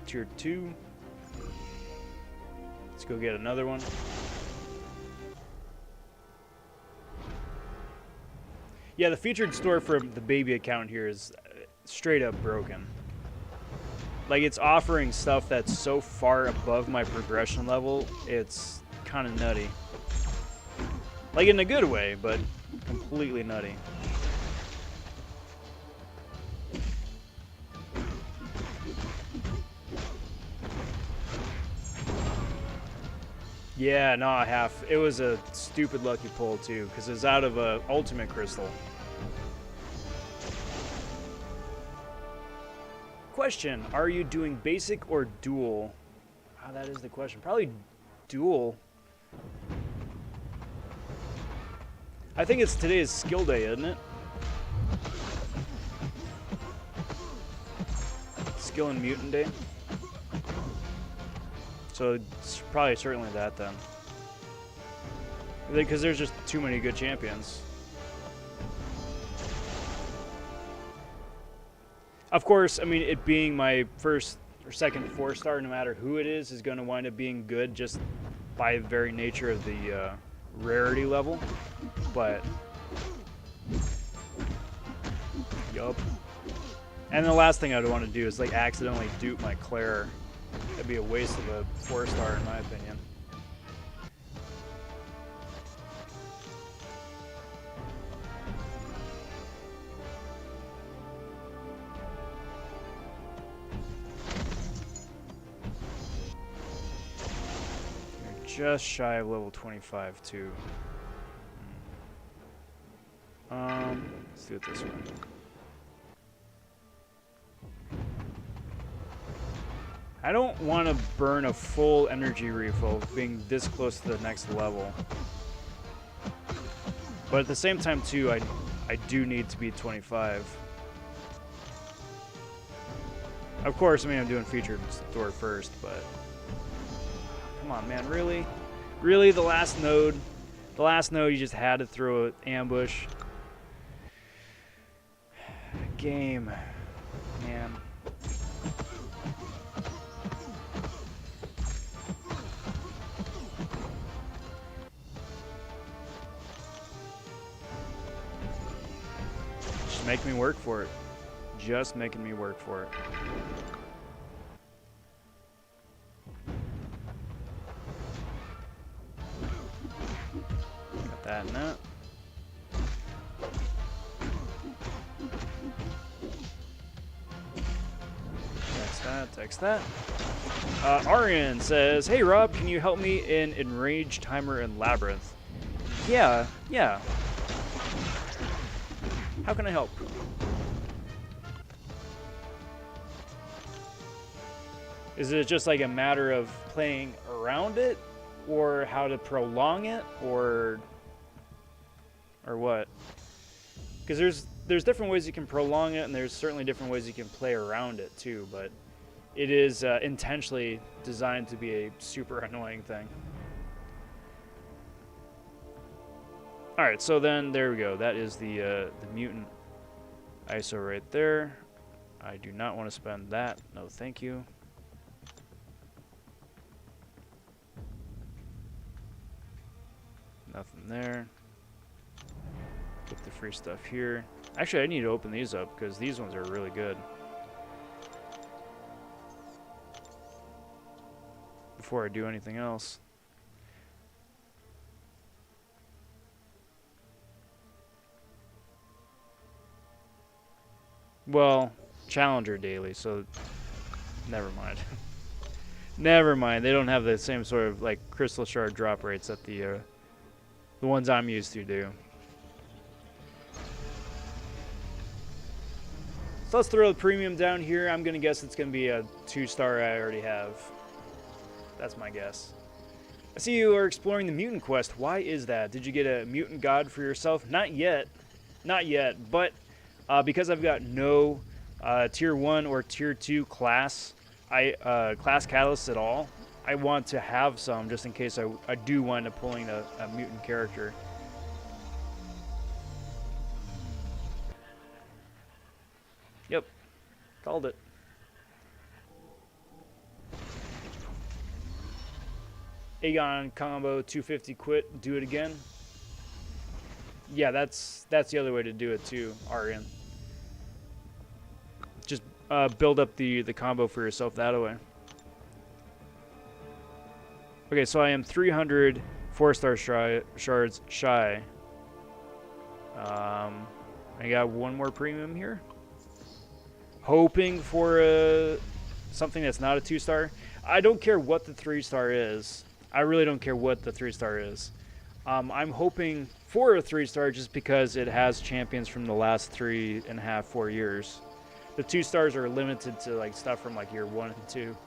Tier 2. Let's go get another one. Yeah, the featured store for the baby account here is straight up broken. Like, it's offering stuff that's so far above my progression level, it's kind of nutty. Like, in a good way, but completely nutty. Yeah, no, I have. It was a stupid lucky pull, too, because it's out of a ultimate crystal. Question, are you doing basic or dual? Ah, that is the question. Probably dual. I think it's today's skill day, isn't it? Skill and mutant day. So it's probably certainly that then. Because there's just too many good champions. Of course, I mean, it being my first or second 4-star, no matter who it is going to wind up being good just by the very nature of the rarity level. But, yup. And the last thing I'd want to do is like accidentally dupe my Claire. That'd be a waste of a 4-star in my opinion. You're just shy of level 25 too. Let's do it this way. I don't want to burn a full energy refill being this close to the next level. But at the same time, too, I do need to be 25. Of course, I mean, I'm doing featured store first, but... Come on, man, really? Really, the last node? The last node, you just had to throw an ambush. Game. Man. Just make me work for it. Just making me work for it. Got that and that. Text that. Arian says, "Hey Rob, can you help me in Enrage, Timer, and Labyrinth?" Yeah. How can I help? Is it just like a matter of playing around it, or how to prolong it, or what? Because there's different ways you can prolong it, and there's certainly different ways you can play around it too, but it is intentionally designed to be a super annoying thing. All right, so then there we go. That is the mutant ISO right there. I do not want to spend that. No, thank you. Nothing there. Get the free stuff here. Actually, I need to open these up because these ones are really good. Before I do anything else. Well, Challenger daily, so never mind. Never mind. They don't have the same sort of like crystal shard drop rates that the ones I'm used to do. So let's throw the premium down here. I'm gonna guess it's gonna be a 2-star I already have. That's my guess. I see you are exploring the mutant quest. Why is that? Did you get a mutant god for yourself? Not yet. Not yet. But because I've got no tier 1 or tier 2 class catalysts at all, I want to have some just in case I do wind up pulling a mutant character. Yep. Called it. Aegon combo 250 quit, do it again. Yeah, that's the other way to do it too, Arian. Just build up the combo for yourself that way. Okay, so I am 300 4-star shards shy. I got one more premium here. Hoping for something that's not a 2-star. I don't care what the 3-star is. I really don't care what the 3-star is. I'm hoping for a 3-star just because it has champions from the last 3.5, 4 years. The 2-stars are limited to like stuff from like year 1 and 2.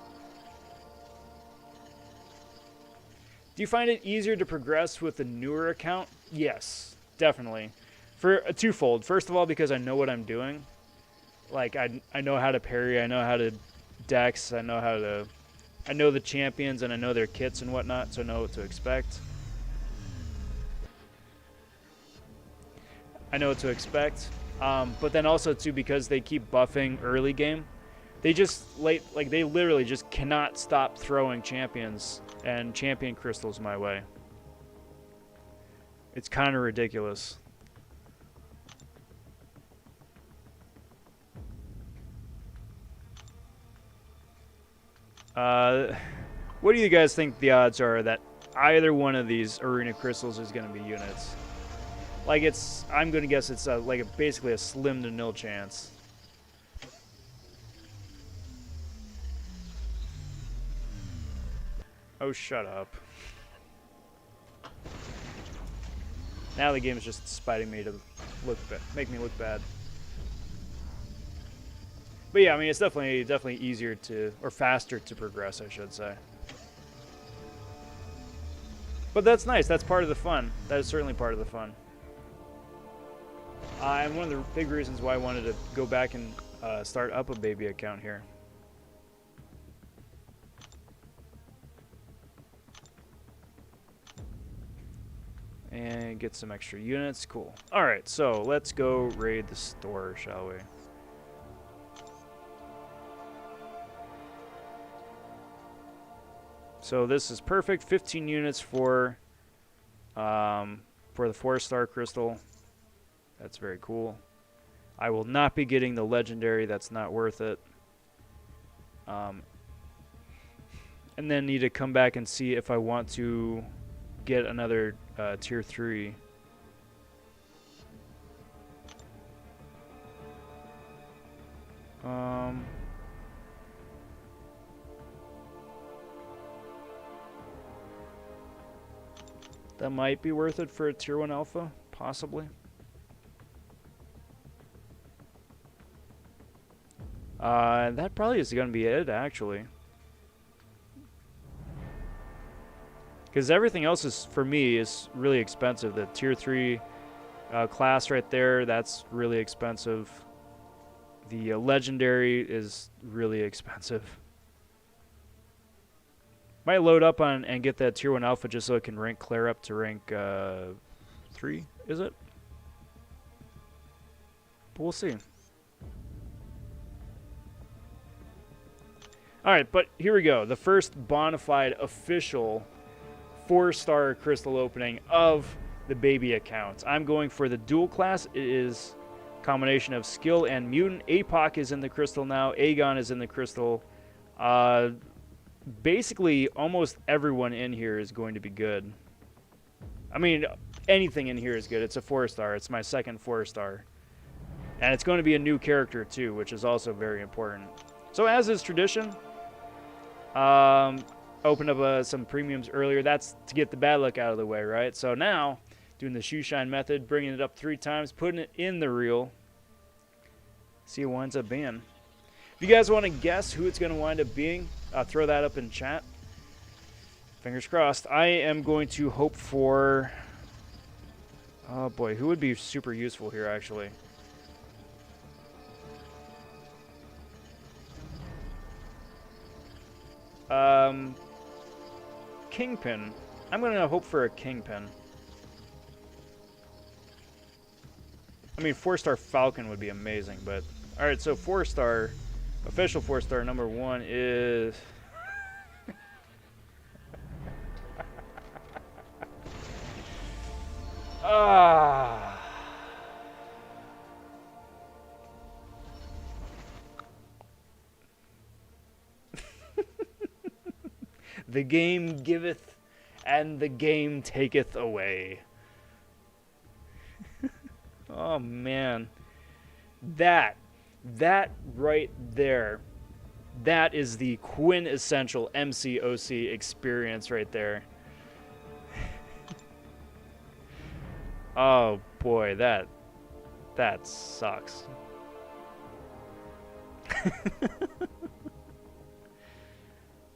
Do you find it easier to progress with the newer account? Yes, definitely. For a twofold. First of all, because I know what I'm doing. Like I know how to parry, I know how to dex, I know the champions and I know their kits and whatnot, so I know what to expect. But then also too, because they keep buffing early game, they they literally just cannot stop throwing champions and champion crystals my way. It's kind of ridiculous. What do you guys think the odds are that either one of these arena crystals is going to be units? Like I'm going to guess it's basically a slim to nil chance. Oh, shut up. Now the game is just spiting me to make me look bad. But yeah, I mean, it's definitely easier to, or faster to progress, I should say. But that's nice. That's part of the fun. That is certainly part of the fun. And one of the big reasons why I wanted to go back and start up a baby account here. And get some extra units. Cool. Alright, so let's go raid the store, shall we? So this is perfect. 15 units for the 4-star crystal. That's very cool. I will not be getting the legendary. That's not worth it. And then need to come back and see if I want to get another tier 3. That might be worth it for a tier 1 alpha, possibly. That probably is going to be it, actually. Because everything else is, for me, is really expensive. The tier 3 class right there, that's really expensive. The legendary is really expensive. Might load up on and get that tier 1 alpha just so it can rank Claire up to rank 3, is it? But we'll see. Alright, but here we go. The first bona fide official 4-star crystal opening of the baby accounts. I'm going for the dual class. It is a combination of skill and mutant. APOC is in the crystal now. Aegon is in the crystal. Basically, almost everyone in here is going to be good. I mean, anything in here is good. It's a 4-star. It's my second 4-star. And it's going to be a new character, too, which is also very important. So, as is tradition, opened up some premiums earlier. That's to get the bad luck out of the way, right? So now, doing the shoe shine method, bringing it up 3 times, putting it in the reel. See what it winds up being. If you guys want to guess who it's going to wind up being, throw that up in chat. Fingers crossed. I am going to hope for... Oh boy, who would be super useful here, actually? Kingpin. I'm going to hope for a Kingpin. I mean, 4-star Falcon would be amazing, but... Alright, so 4-star... Official 4-star number 1 is... The game giveth, and the game taketh away. Oh, man. That right there, that is the quintessential MCoC experience right there. Oh, boy, that sucks.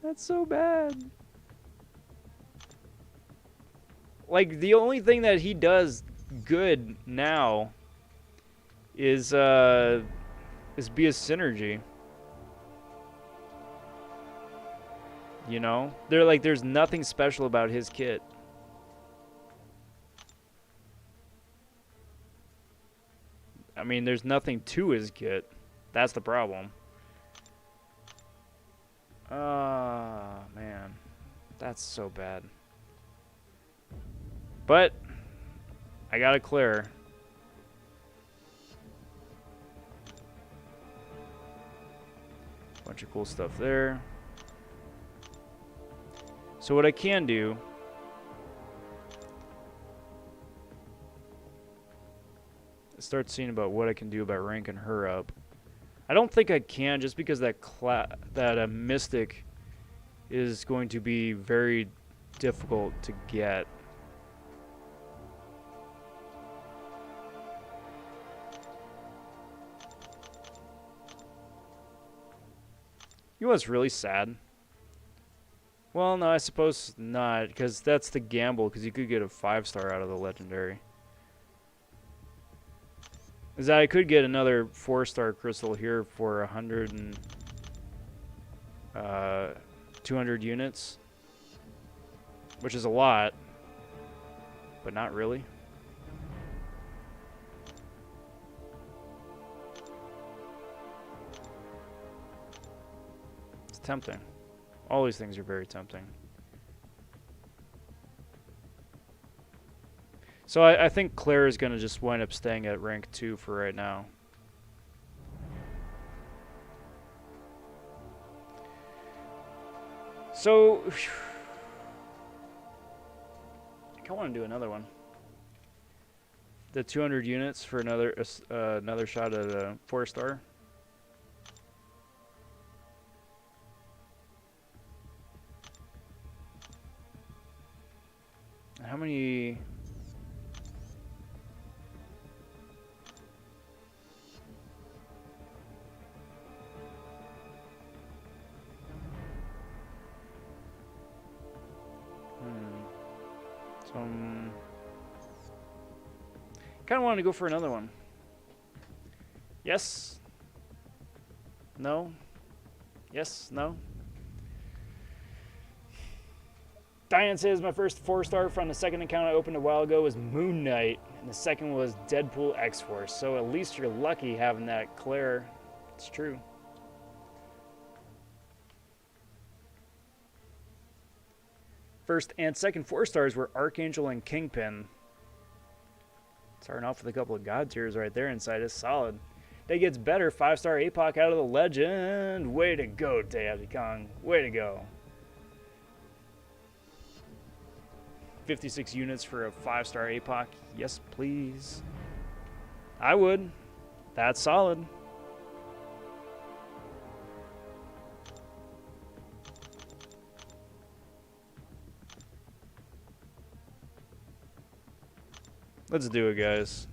That's so bad. Like, the only thing that he does good now is be a synergy. You know? They're like, there's nothing special about his kit. I mean, there's nothing to his kit. That's the problem. Oh, man. That's so bad. But I got it clear. Bunch of cool stuff there. So what I can do... start seeing about what I can do about ranking her up. I don't think I can, just because that Mystic is going to be very difficult to get. You know what's really sad? Well, no, I suppose not, because that's the gamble, because you could get a 5-star out of the legendary. Is that I could get another 4-star crystal here for 100 and 200 units, which is a lot, but not really. It's tempting. All these things are very tempting. So I think Claire is going to just wind up staying at rank 2 for right now. So I kind of want to do another one. The 200 units for another shot at a 4-star. How many? So kind of wanted to go for another one. Yes. No. Yes. No. Diane says my first 4-star from the second account I opened a while ago was Moon Knight, and the second was Deadpool X-Force. So at least you're lucky having that, Claire. It's true. First and second 4-stars were Archangel and Kingpin. Starting off with a couple of god tiers right there inside is solid. Day gets better. 5-star APOC out of the legend. Way to go, Daddy Kong. Way to go. 56 units for a 5-star APOC. Yes, please. I would. That's solid. Let's do it, guys.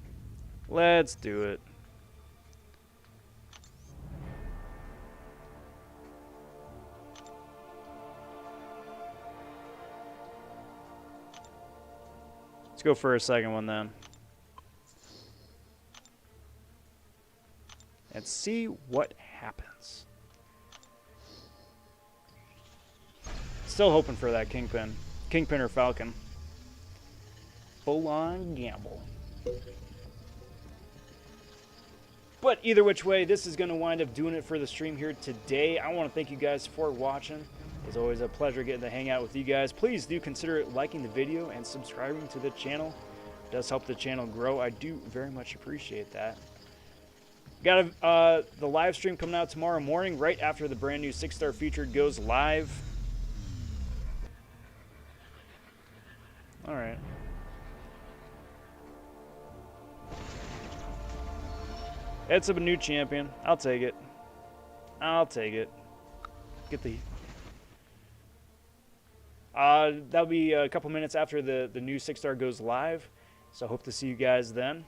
Let's do it. Let's go for a second one then. And see what happens. Still hoping for that Kingpin. Kingpin or Falcon. Full-on gamble. But either which way, this is going to wind up doing it for the stream here today. I want to thank you guys for watching. It's always a pleasure getting to hang out with you guys. Please do consider liking the video and subscribing to the channel. It does help the channel grow. I do very much appreciate that. Got the live stream coming out tomorrow morning, right after the brand new 6-star featured goes live. All right. It's a new champion. I'll take it. I'll take it. Get the... that'll be a couple minutes after the new 6-star goes live. So I hope to see you guys then.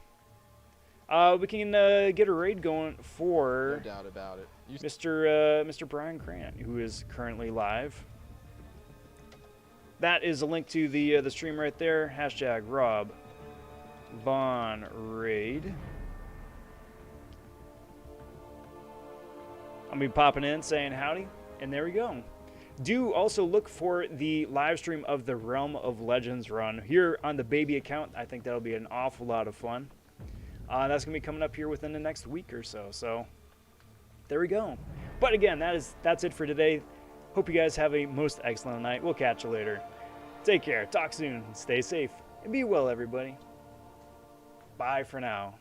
We can get a raid going for... No doubt about it. Mr. Brian Grant, who is currently live. That is a link to the stream right there. Hashtag Rob.vonRaid. I'll be popping in saying howdy, and there we go. Do also look for the live stream of the Realm of Legends run here on the baby account. I think that'll be an awful lot of fun. That's going to be coming up here within the next week or so. So there we go. But again, that's it for today. Hope you guys have a most excellent night. We'll catch you later. Take care. Talk soon. Stay safe. And be well, everybody. Bye for now.